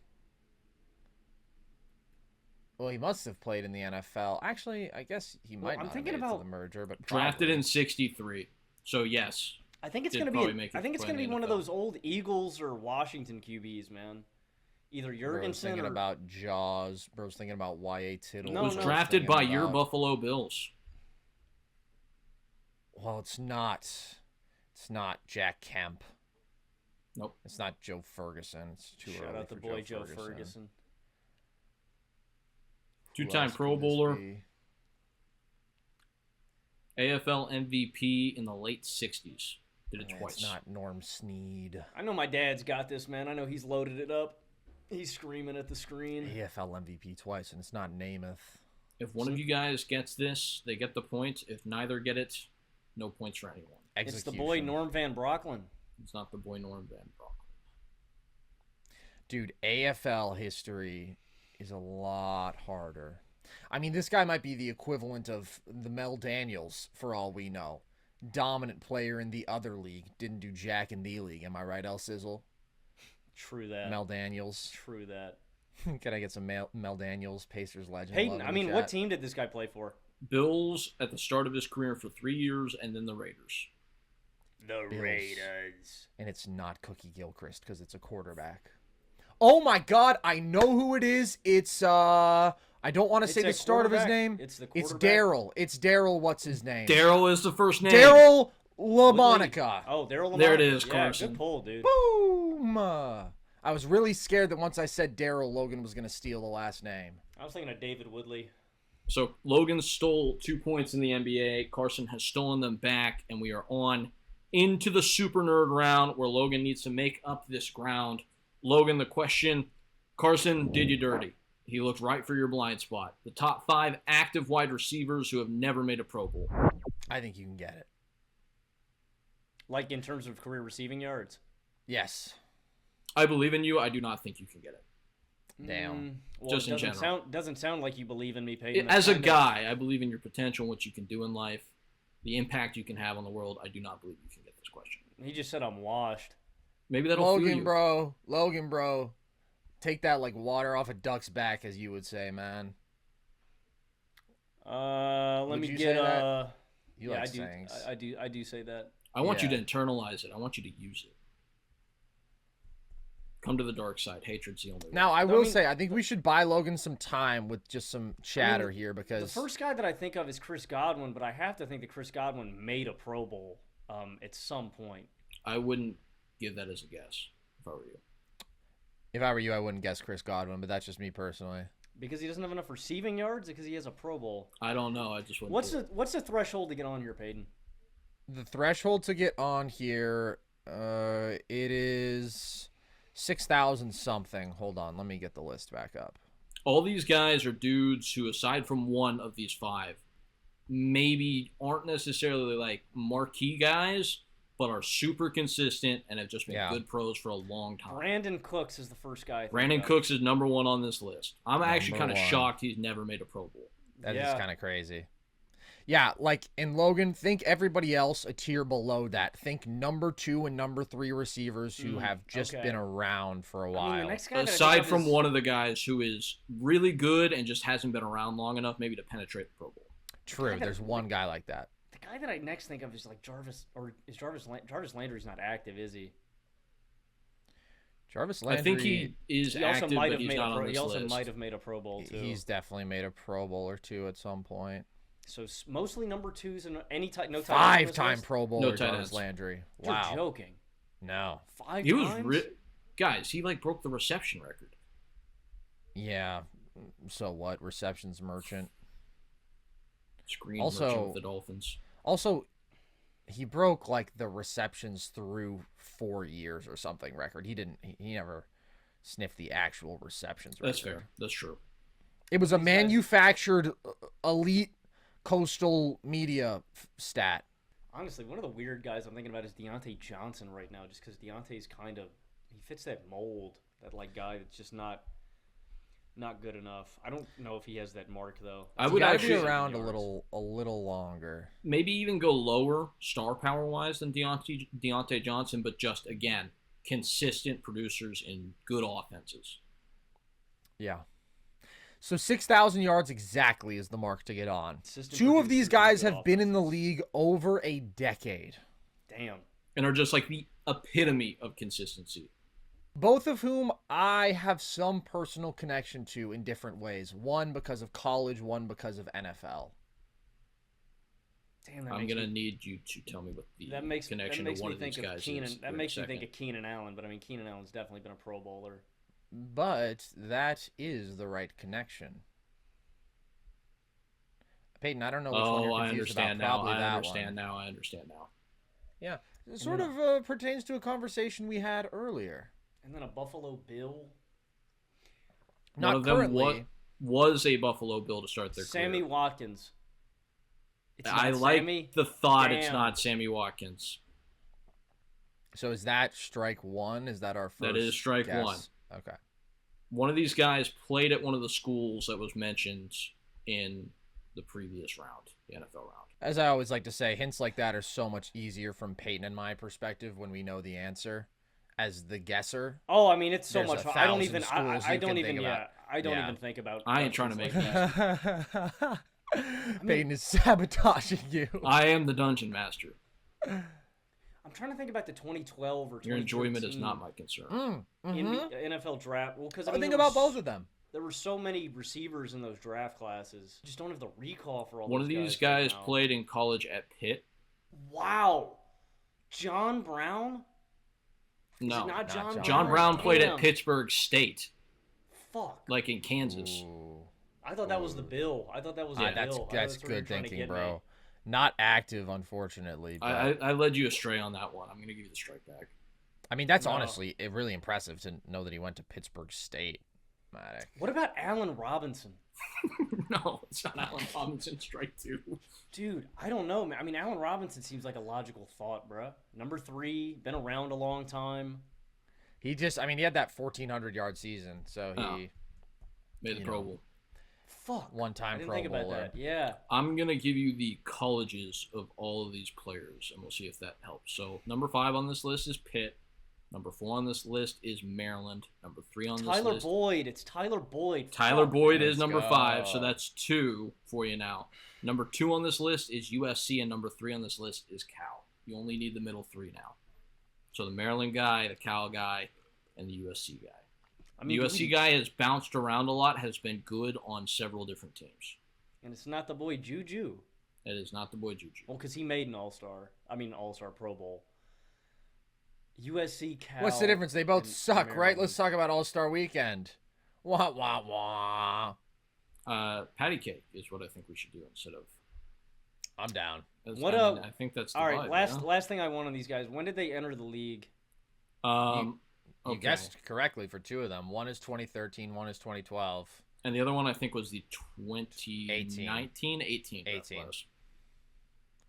Well, he must have played in the NFL. Actually, I guess he Well, might I'm not thinking have made it about- to the merger, but Drafted probably. in 63. So, yes. I think it's Did gonna probably be. make it I think it's play in gonna be the one of NFL. those old Eagles or Washington QBs, man. Either Bro's Jurgensen thinking or about Jaws. Bro's thinking about Y.A. Tittle. No, was no. drafted Thinking by your about- Buffalo Bills. Well, it's not. It's not Jack Kemp. Nope. It's not Joe Ferguson. It's too shout early out the for boy Joe Ferguson. Who Two-time else Pro could this Bowler. be? AFL MVP in the late 60s. Did it It's twice. not Norm Snead. I know my dad's got this, man. I know he's loaded it up. He's screaming at the screen. AFL MVP twice, and it's not Namath. If one of you guys gets this, they get the point. If neither get it, no points for anyone. It's the boy Execution. Norm Van Brocklin. It's not the boy Norm Van Broek. Dude, AFL history is a lot harder. I mean, this guy might be the equivalent of the Mel Daniels, for all we know. Dominant player in the other league. Didn't do jack in the league. Am I right, El Sizzle? True that. Mel Daniels. True that. Can I get some Mel Daniels, Pacers legend? Peyton, I mean, what team did this guy play for? Bills at the start of his career for 3 years, and then the Raiders. The Bills. Raiders. And it's not Cookie Gilchrist because it's a quarterback. Oh my God, I know who it is. It's I don't want to say the start of his name. It's the It's quarterback. Daryl. It's Daryl. What's his name? Daryl is the first name. Daryl LaMonica. Oh, Daryl LaMonica. There it is, Yeah, Carson. good pull, dude. Boom. I was really scared that once I said Daryl, Logan was going to steal the last name. I was thinking of David Woodley. So Logan stole 2 points in the NBA. Carson has stolen them back, and we are on into the super nerd round where Logan needs to make up this ground. Logan, the question, Carson did you dirty. He looked right for your blind spot. The top 5 active wide receivers who have never made a Pro Bowl. I think you can get it. Like in terms of career receiving yards? Yes. I believe in you. I do not think you can get it. Damn. Well, Just it in general. Doesn't sound like you believe in me, Peyton. As a guy, I believe in your potential, what you can do in life, the impact you can have on the world. I do not believe you can get this question. He just said I'm washed. Maybe that'll fool you. Logan, bro. Take that like water off a duck's back, as you would say, man. Let Would me you get say that? You yeah, like I do. sayings. I do say that. I want you Yeah. to internalize it. I want you to use it. Come to the dark side. Hatred's the only way. Now, I I will mean- say, I think we should buy Logan some time with just some chatter here because The first guy that I think of is Chris Godwin, but I have to think that Chris Godwin made a Pro Bowl at some point. I wouldn't give that as a guess if I were you. if I were you, I wouldn't guess Chris Godwin, but that's just me personally. Because he doesn't have enough receiving yards, or because he has a Pro Bowl. I don't know. I just wouldn't. What's the threshold to get on here, Peyton? The threshold to get on here, it is 6,000 something. Hold on, let me get the list back up. All these guys are dudes who, aside from one of these 5, maybe aren't necessarily like marquee guys, but are super consistent and have just been good pros for a long time. Brandon Cooks is the first guy. Brandon Cooks is number 1 on this list. I'm actually kind of Number 1. shocked he's never made a Pro Bowl. That is Yeah. kind of crazy. Yeah, like in Logan, think everybody else a tier below that. Think number 2 and number 3 receivers who have just okay. been around for a I while. mean, the next guy that I think Aside of from is- one of the guys who is really good and just hasn't been around long enough maybe to penetrate the Pro Bowl. True, there's one guy like that. The guy that I next think of is like Jarvis, or is Jarvis Landry's not active, is he? Jarvis Landry. I think he is He also active, might but have he's made not a on pro, this he also list. might have made a Pro Bowl too. He's definitely made a Pro Bowl or 2 at some point. So mostly number 2s and any type no tight ends on this 5-time list? Pro Bowler No tight Jarvis ends. Landry. You're Wow. joking. No. 5 He was times? guys, he like broke the reception record. Yeah. So what? Receptions merchant. Screen Also- merchant with the Dolphins. Also, he broke like the receptions through 4 years or something record. He never sniffed the actual receptions record. That's fair. That's true. It was a These guys- manufactured elite coastal media stat. Honestly, one of the weird guys I'm thinking about is Deontay Johnson right now, just because Deontay's kind of he fits that mold, that like guy that's just not good enough. I don't know if he has that mark though. I He's would gotta actually be around a yards. little longer. maybe even go lower star power wise than Deontay Johnson, but just again consistent producers in good offenses. Yeah. So 6,000 yards exactly is the mark to get on. Consistent 2 of these producers guys and good have been in the offenses. league over a decade. Damn. And are just like the epitome of consistency. Both of whom I have some personal connection to in different ways. One because of college, one because of NFL. Damn, that I'm makes gonna me, need you to tell me what the that makes connection that makes to one me of these think of guys Keenan. is. That Wait a makes me second. think of Keenan Allen, but I mean Keenan Allen's definitely been a Pro Bowler. But that is the right connection. Peyton, I don't know which one Oh, you're I confused about. understand now. Probably I that understand one. now. I understand now. Yeah. It sort of pertains to a conversation we had earlier. And then a Buffalo Bill. Not one of them currently. was a Buffalo Bill to start their Sammy career. Watkins. It's I not like Sammy? the thought it's Damn. not Sammy Watkins. So is that strike one? Is that our first That is strike guess? one. Okay. One of these guys played at one of the schools that was mentioned in the previous round, the NFL round. As I always like to say, hints like that are so much easier from Peyton and my perspective when we know the answer as the guesser. Oh, I mean, it's so There's much a fun. I don't thousand even. schools I you don't can even. think Yeah, about. I don't Yeah. even think about. I ain't trying to make that. Peyton is sabotaging you. I am the dungeon master. I'm trying to think about the 2012 or 2013. Your enjoyment is not my concern. in the NFL draft. Well, because I mean, think there about was- both of them. There were so many receivers in those draft classes. Just don't have the recall for all. One those of these guys guys right now. played in college at Pitt. Wow, John Brown. Is No, it not John Brown. John Brown played Damn. at Pittsburgh State, Fuck. like in Kansas. Ooh. I thought that was the Bill. I thought that was the Yeah, that's Bill. I thought that's where you were good trying to thinking, get me. bro. Not active, unfortunately. But I led you astray on that one. I'm going to give you the strike back. I mean, that's No. honestly really impressive to know that he went to Pittsburgh State. Matic. What about Allen Robinson? No, it's not Allen Robinson. Strike two. Dude, I don't know, man. I mean, Allen Robinson seems like a logical thought, bruh. Number 3, been around a long time. He had that 1,400-yard season, so he Made the You Pro know. Bowl. Fuck. one-time I didn't Pro think about Bowler. that. Yeah. I'm going to give you the colleges of all of these players, and we'll see if that helps. So, number 5 on this list is Pitt. Number 4 on this list is Maryland. Number 3 on this Tyler list. Boyd. It's Tyler Boyd. Tyler Fuck. Boyd is Let's number go. 5, so that's 2 for you now. Number 2 on this list is USC, and number 3 on this list is Cal. You only need the middle 3 now. So the Maryland guy, the Cal guy, and the USC guy. I mean, The USC guy has bounced around a lot, has been good on several different teams. and it's not the boy Juju. It is not the boy Juju. Well, because he made an All-Star. I mean, All-Star Pro Bowl. USC, Cal. What's the difference? They both and suck, right? Maryland. Let's talk about All-Star Weekend. Wah, wah, wah. Patty cake is what I think we should do instead of. I'm down. I think that's the All right, vibe, last thing I want on these guys. When did they enter the league? You Okay. guessed correctly for 2 of them. One is 2013, one is 2012. And the other one I think was the 2019, 18. that 18. was.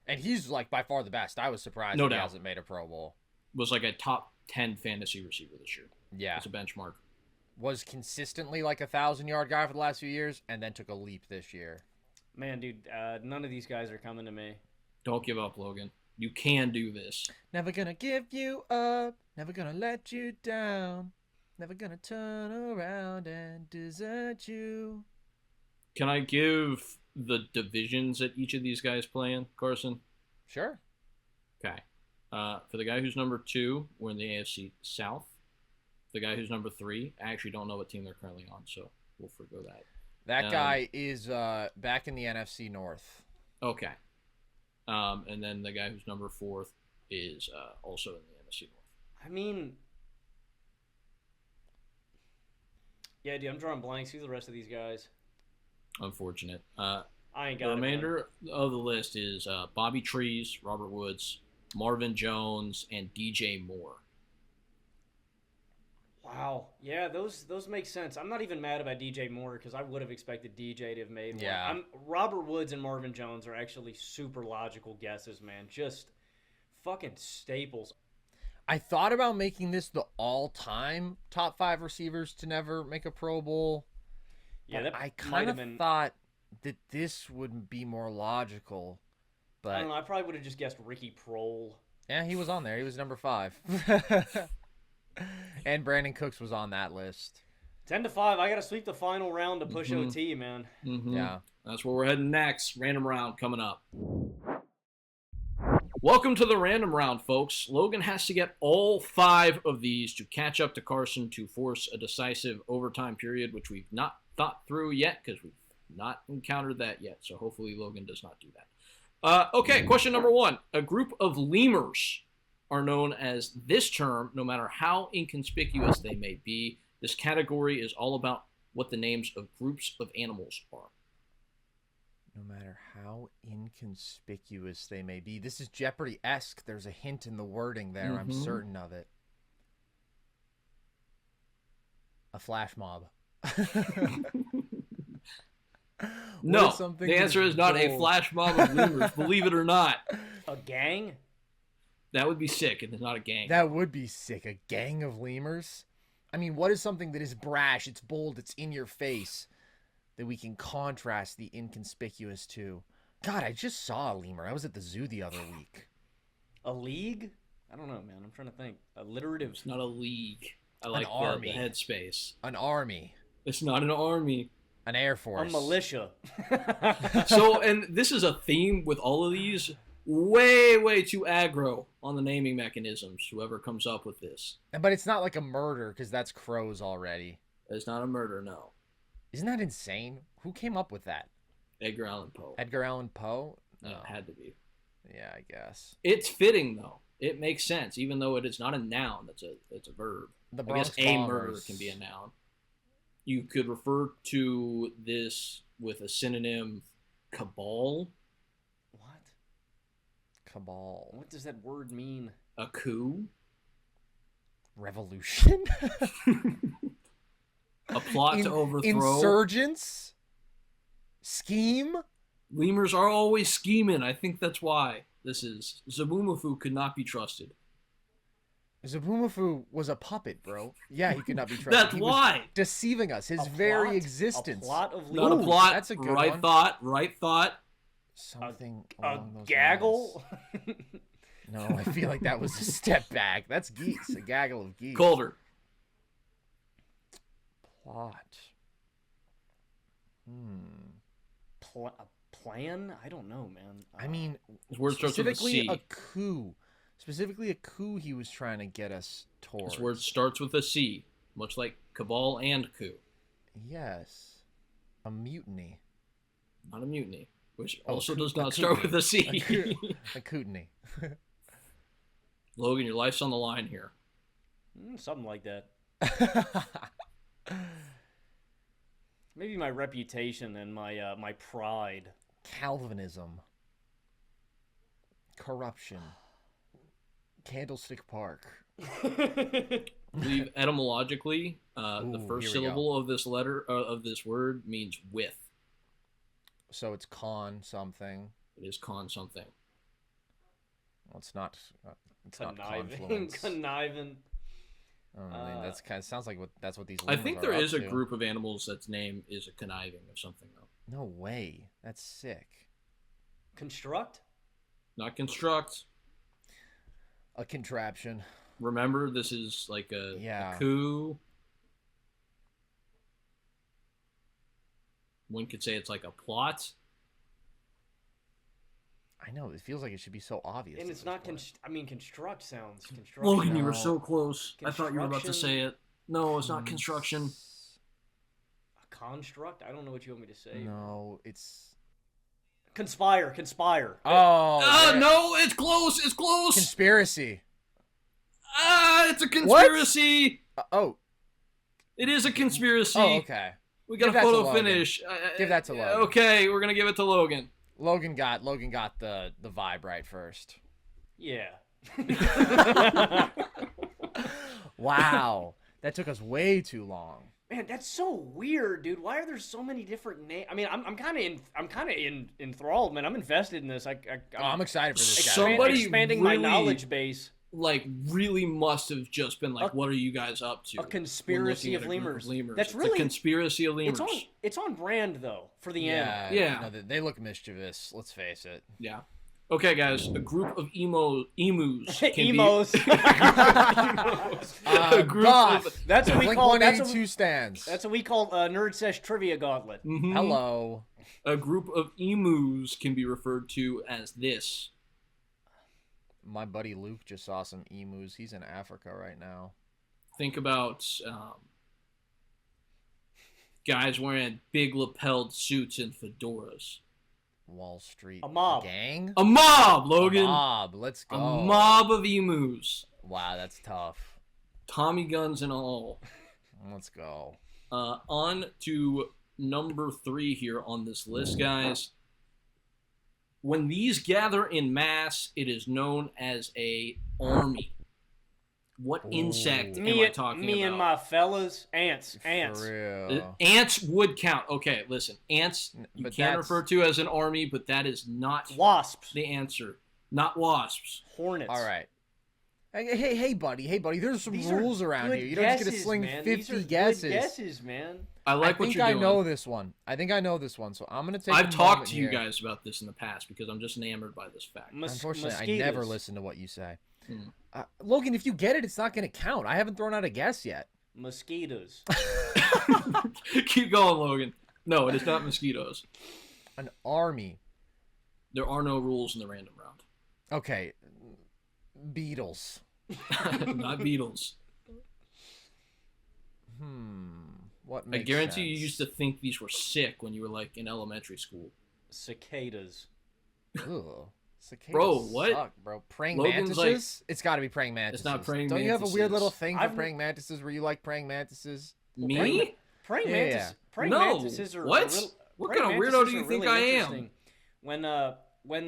And he's like by far the best. I was surprised No that he doubt. hasn't made a Pro Bowl. Was like a top 10 fantasy receiver this year. Yeah. It's a benchmark. Was consistently like 1,000-yard guy for the last few years, and then took a leap this year. Man, dude, none of these guys are coming to me. Don't give up, Logan. You can do this. Never gonna give you up, never gonna let you down, never gonna turn around and desert you. Can I give the divisions that each of these guys play in, Carson? Sure. Okay. For the guy who's number 2, we're in the AFC South. The guy who's number 3, I actually don't know what team they're currently on, so we'll forgo that. That guy is back in the NFC North. Okay. And then the guy who's number 4 is also in the NFC North. I mean, yeah, dude, I'm drawing blanks. Who's the rest of these guys? Unfortunate. I ain't got The it, man. remainder of the list is Bobby Trees, Robert Woods, Marvin Jones, and DJ Moore. Wow. Yeah, those make sense. I'm not even mad about DJ Moore because I would have expected DJ to have made one. Yeah. Robert Woods and Marvin Jones are actually super logical guesses, man. Just fucking staples. I thought about making this the all-time top 5 receivers to never make a Pro Bowl. Yeah, but that I might kind have of been. thought that this would be more logical. I But don't know. I probably would have just guessed Ricky Prohl. yeah, he was on there. He was number 5. And Brandon Cooks was on that list. 10-5. I got to sweep the final round to push OT, man. Mm-hmm. Yeah. That's where we're heading next. Random round coming up. Welcome to the random round, folks. Logan has to get all 5 of these to catch up to Carson to force a decisive overtime period, which we've not thought through yet because we've not encountered that yet. So hopefully Logan does not do that. Okay, question number 1. A group of lemurs are known as this term, no matter how inconspicuous they may be. This category is all about what the names of groups of animals are. No matter how inconspicuous they may be. This is Jeopardy-esque. There's a hint in the wording there. I'm Mhm. certain of it. A flash mob. No, What if something the answer is is not a gold? flash mob of lemurs, believe it or not. A gang? That would be sick, and it's not a gang. That would be sick. A gang of lemurs. I mean, what is something that is brash, it's bold, it's in your face, that we can contrast the inconspicuous to? God, I just saw a lemur. I was at the zoo the other week. A league? I don't know, man. I'm trying to think. Alliterative. It's not a league. I like the army. headspace. An army. It's not an army. An air force. A militia. So, and this is a theme with all of these. Way too aggro on the naming mechanisms, whoever comes up with this. But it's not like a murder, because that's crows already. It's not a murder, no. Isn't that insane? Who came up with that? Edgar Allan Poe. Edgar Allan Poe? No. It had to be. Yeah, I guess. It's fitting, though. It makes sense, even though it is not a noun. It's a verb. The I guess Bronx a Bombers. murder can be a noun. You could refer to this with a synonym, cabal. What? Cabal. What does that word mean? A coup. Revolution? A plot to overthrow. Insurgents? Scheme? Lemurs are always scheming. I think that's why this is. Zabumafu could not be trusted. Zabumafu was a puppet, bro. Yeah, he could not be trusted. That's He wagh. was deceiving us. His A very plot? existence. A plot of Not a league? plot. That's a good right one. thought. Right thought. Something A along those gaggle? lines. No, I feel like that was a step back. That's geese. A gaggle of geese. Colder. Plot. A plan? I don't know, man. I mean, His word starts with a specifically C. a coup. Specifically a coup he was trying to get us towards. His word starts with a C, much like cabal and coup. Yes. A mutiny. Not a mutiny, which Oh, also coup- does a not start with a A, C. a cootiny. Logan, your life's on the line here. Something like that. Maybe my reputation and my pride. Calvinism. Corruption. Candlestick Park. I believe etymologically, the Ooh, first here we syllable of this letter of this word means with. So it's con something. It is con something. Well, it's not. It's not Conniving. confluence. Conniving. I don't know, I mean, that's kind of sounds like that's what these. I lemurs think are there up is a to. group of animals that's name is a conniving of something though. No way. That's sick. Construct? Not construct. A contraption. Remember, this is like a coup. One could say it's like a plot. I know. It feels like it should be so obvious. And at it's this not. point. Construct sounds. Construction. Logan, you were No. so close. I thought you were about to Construction. say it. No, it's not construction. A construct? I don't know what you want me to say. No, it's. Conspire. Oh. there- No, it's close. It's close. Conspiracy. It's a conspiracy. Oh. It is a conspiracy. Oh, okay. We got Give a that to photo Logan. finish. Give that to Logan. Okay, we're gonna give it to Logan. Logan got the vibe right first. Yeah. Wow. That took us way too long. Man, that's so weird, dude. Why are there so many different names? I mean, I'm kind of enthralled, man. I'm invested in this. I'm excited for this guy. Somebody expanding really- my knowledge base. Like, really must have just been like, A- what are you guys up to? a conspiracy when looking of at a group lemurs. of That's It's really- a conspiracy of lemurs. It's on brand though for the animal. Yeah. Yeah. No, they look mischievous. Let's face it. Yeah. Okay, guys. A group of emus can Emos. A group Goth. of That's what we Blink call. 182 stands. That's what we call Nerd Sesh Trivia Gauntlet. Mhm. Hello. A group of emus can be referred to as this. My buddy Luke just saw some emus. He's in Africa right now. Think about guys wearing big lapelled suits and fedoras. Wall Street. A mob. Gang? A mob, Logan. A mob. Let's go. A mob of emus. Wow, that's tough. Tommy guns and all. Let's go. On to number 3 here on this list, guys. When these gather in mass, it is known as a army. What insect am I talking me about? and my fellas, ants. For real. Ants would count. Okay, listen. Ants you But can that's- refer to as an army, but that is not Wasps. the answer. Not wasps. Hornets. All right. Hey, buddy. There's some These rules are around good here. You don't just get to guesses, sling man. 50 These are guesses. Good guesses, man. I like what think you're I doing. know this one. So I'm gonna take. I've a talked moment to you here. guys about this in the past because I'm just enamored by this fact. Unfortunately, I never listen to what you say. Hmm. Logan, if you get it, it's not gonna count. I haven't thrown out a guess yet. Mosquitoes. Keep going, Logan. No, it is not mosquitoes. An army. There are no rules in the random round. Okay. Beetles. Not beetles. What I makes guarantee you sense? used to think these were sick when you were like in elementary school. Cicadas. Ugh. Cicadas Bro, what? suck, bro. Praying Logan's mantises? It's got to be praying mantises. It's not praying Don't you have a weird mantises. little thing for I've- praying mantises where you like praying mantises? Me? Praying Yeah. mantis. Praying No. mantises are What? real- What praying kind of weirdo mantises do you are think really I am? interesting. When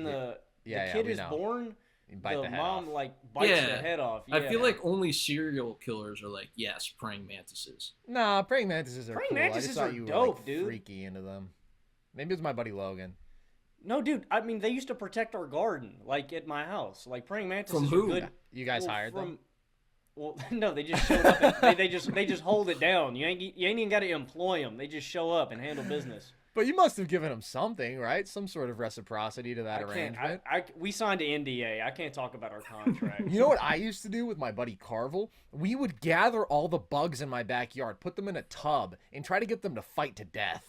the Yeah, kid we is know. born, You bite the the head mom off. like bites Yeah. the head off. I feel Yeah. like only serial killers are like, yes, praying mantises. Nah, praying mantises are Praying cool. I mantises just thought are you were dope, like, dude. freaky into them. Maybe it's my buddy Logan. No, dude. I mean, they used to protect our garden, like at my house. Like praying mantises From are who? good. You guys Well, hired them? Well, no, they just showed up. And they just hold it down. You ain't even got to employ them. They just show up and handle business. But you must have given them something, right? Some sort of reciprocity to that I can't. arrangement. We signed an NDA. I can't talk about our contract. You know what I used to do with my buddy Carvel? We would gather all the bugs in my backyard, put them in a tub, and try to get them to fight to death.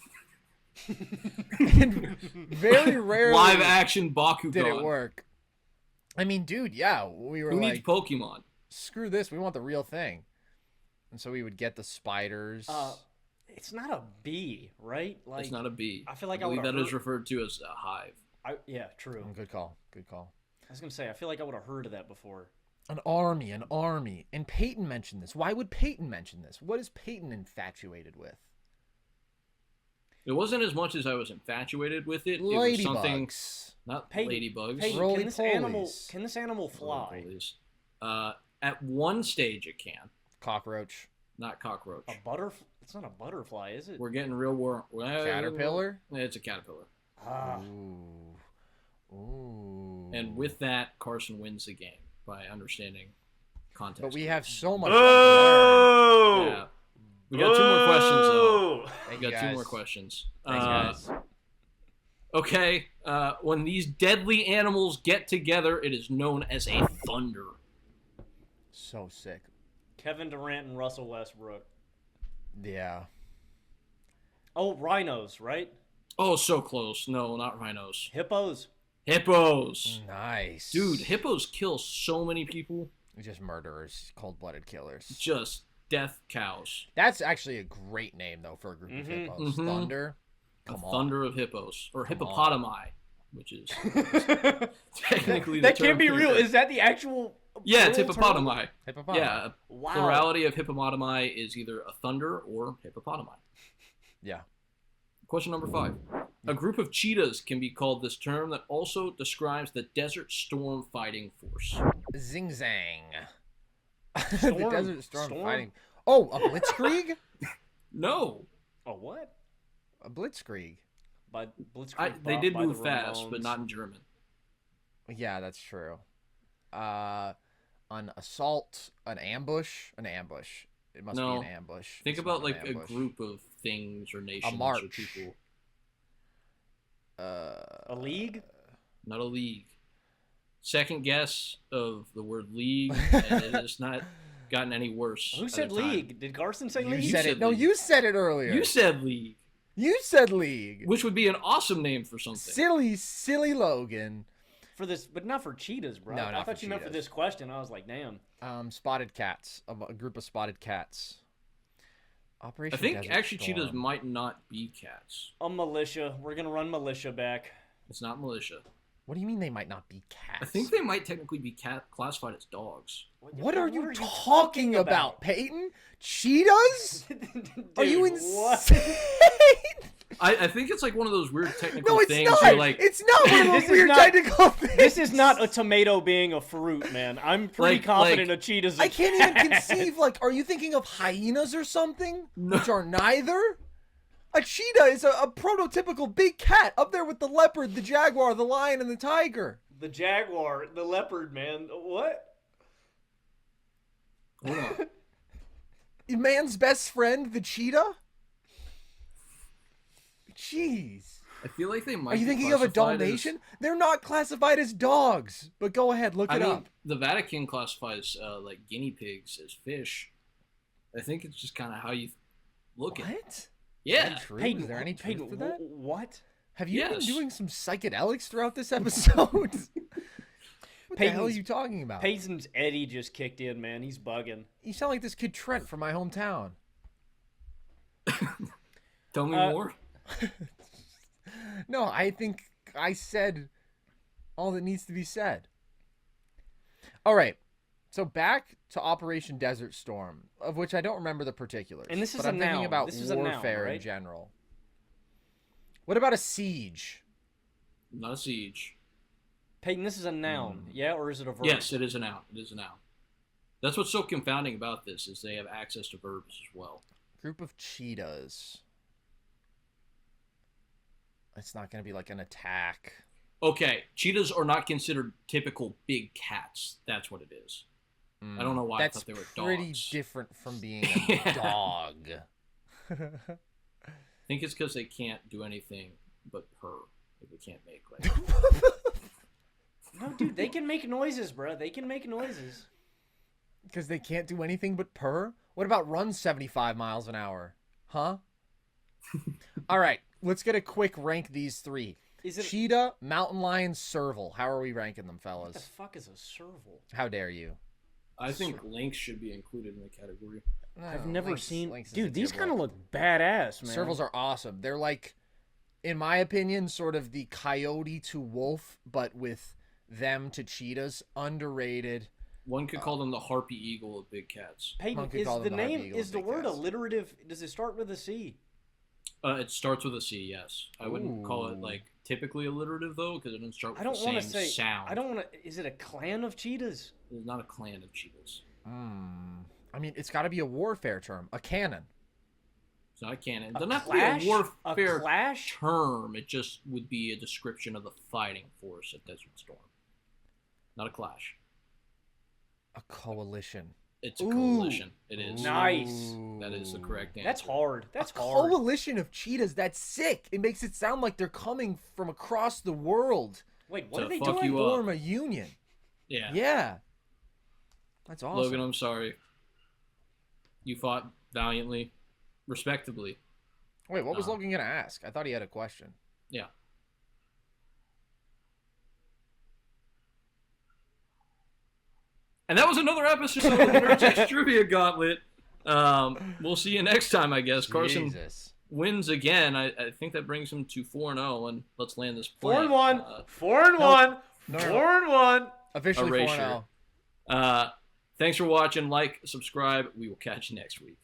And very rarely Live action Bakugan. did it work. I mean, dude, yeah, we were Who like, needs Pokemon? screw this, we want the real thing. And so we would get the spiders. It's not a bee, right? Like It's not a bee. I feel like I believe would've that is heard- referred to as a hive. Yeah, true. Good call. Good call. I was gonna say I feel like I would have heard of that before. An army. And Peyton mentioned this. Why would Peyton mention this? What is Peyton infatuated with? It wasn't as much as I was infatuated with it. It was something. Ladybugs. Not Peyton, ladybugs. Peyton, Roly can this animal fly? Roly-polies. At one stage, it can. Cockroach. Not cockroach. A butterfly? It's not a butterfly, is it? We're getting real war. Caterpillar? It's a caterpillar. Ah, Ooh. And with that, Carson wins the game by understanding context. But we have so much. Oh! Yeah. We got two more questions, though. Thank We you got two guys. more questions. Thanks, guys. Okay. When these deadly animals get together, it is known as a thunder. So sick. Kevin Durant and Russell Westbrook. Yeah. Oh, rhinos, right? Oh, so close. No, not rhinos. Hippos. Hippos. Nice. Dude, hippos kill so many people. Just murderers. Cold-blooded killers. Just death cows. That's actually a great name, though, for a group of hippos. Mhm. Thunder. A Come on. thunder of hippos. Or Come hippopotami, which is technically the That term can't be for real. it. Is that the actual? Yeah, it's real term? hippopotami. Hippopotami. Yeah, Wow. plurality of hippopotami is either a thunder or hippopotami. Yeah. Question number 5. A group of cheetahs can be called this term that also describes the Desert Storm fighting force. Zing Zang. the Storm. Desert Storm Storm? fighting. Oh, a Blitzkrieg? No, Oh, what? A Blitzkrieg. By Blitzkrieg. they Bop did by move the fast, but Ramones. not in German. Yeah, that's true. An assault, an ambush. It must No. be an ambush. Think It's about not an like ambush. a group of things or nations or march. people. A league? Not a league. Second guess of the word league, and it has not gotten any worse. Who at said a time. league? Did Carson say You league? said said it. No, league. you said it earlier. You said league, You said league. which would be an awesome name for something. Silly Logan. For this, but not for cheetahs, bro. No, I not thought for you meant for cheetahs. this question. I was like, damn. Spotted cats. A group of spotted cats. Operation I think Desert actually Storm. cheetahs might not be cats. A militia. We're gonna run militia back. It's not militia. What do you mean they might not be cats? I think they might technically be classified as dogs. What are you talking about, Peyton? Cheetahs? Are you Dude, what? insane? I think it's like one of those weird technical No, it's things not. where like It's not one of This those is weird not- technical things. This is not a tomato being a fruit, man. I'm pretty Like- confident like- a cheetah's. I can't even conceive. Like, are you thinking of hyenas or something? No. Which are neither. A cheetah is a prototypical big cat up there with the leopard, the jaguar, the lion, and the tiger. The jaguar, the leopard, man. What? Hold on. Man's best friend, the cheetah? Jeez. I feel like they might. Are you be thinking of a classified Dalmatian? They're not classified as dogs. But go ahead, look I it mean, up. the Vatican classifies like guinea pigs as fish. I think it's just kind of how you look at it. What? Yeah. True? Peyton, Is there any truth Peyton, to that? what? Have you been Yes. doing some psychedelics throughout this episode? What the hell are you talking about? Peyton's Eddie just kicked in, man. He's bugging. You sound like this kid Trent from my hometown. Tell me more. No, I think I said all that needs to be said. All right. So back to Operation Desert Storm, of which I don't remember the particulars. And this is but a I'm thinking noun. about This is a noun, warfare in right? general. What about a siege? Not a siege. Peyton, this is a noun, yeah, or is it a verb? Yes, it is a noun. It is a noun. That's what's so confounding about this is they have access to verbs as well. Group of cheetahs. It's not going to be like an attack. Okay, cheetahs are not considered typical big cats. That's what it is. I don't know why That's I thought they were pretty dogs. different from being a Yeah. dog. I think it's because they can't do anything but purr. Like they can't make like. No, dude, they can make noises, bro. They can make noises. Because they can't do anything but purr? What about run 75 miles an hour? Huh? All right, let's get a quick rank these three. Is it Cheetah, mountain lion, serval. How are we ranking them, what the fellas? fuck is a serval? How dare you? I think lynx should be included in the category. I've No, never lynx- seen. lynx is a Dude, these giveaway. kind of look badass, man. Servals are awesome. They're like, in my opinion, sort of the coyote to wolf, but with them to cheetahs. Underrated. One could call them the harpy eagle of big cats. Peyton, One could is call the them the Harpy name Eagle is the big word cats. alliterative? Does it start with a C? It starts with a C, yes. I wouldn't call it Ooh. like typically alliterative though, because it doesn't start with I don't the want same to say. sound. I don't want to. Is it a clan of cheetahs? There's not a clan of cheetahs. I mean, it's got to be a warfare term. A cannon. It's not a cannon. It A doesn't have to clash? be a warfare A clash? term. It just would be a description of the fighting force at Desert Storm. Not a clash. A coalition. It's a Ooh. coalition. It is. Nice. That is the correct answer. That's hard. That's a hard. coalition of cheetahs. That's sick. It makes it sound like they're coming from across the world Wait, what To are they fuck doing? you up. form a union. Yeah. Yeah. That's awesome. Logan, I'm sorry. You fought valiantly, respectably. Wait, what was No. Logan gonna ask? I thought he had a question. Yeah. And that was another episode of the Nerdtex Trivia Gauntlet. We'll see you next time, I guess. Carson Jesus. wins again. I think that brings him to 4-0, and let's land this Four plan. and one. Uh, 4-1. No. 4-1. Officially Erasure. 4-0. thanks for watching. Like, subscribe. We will catch you next week.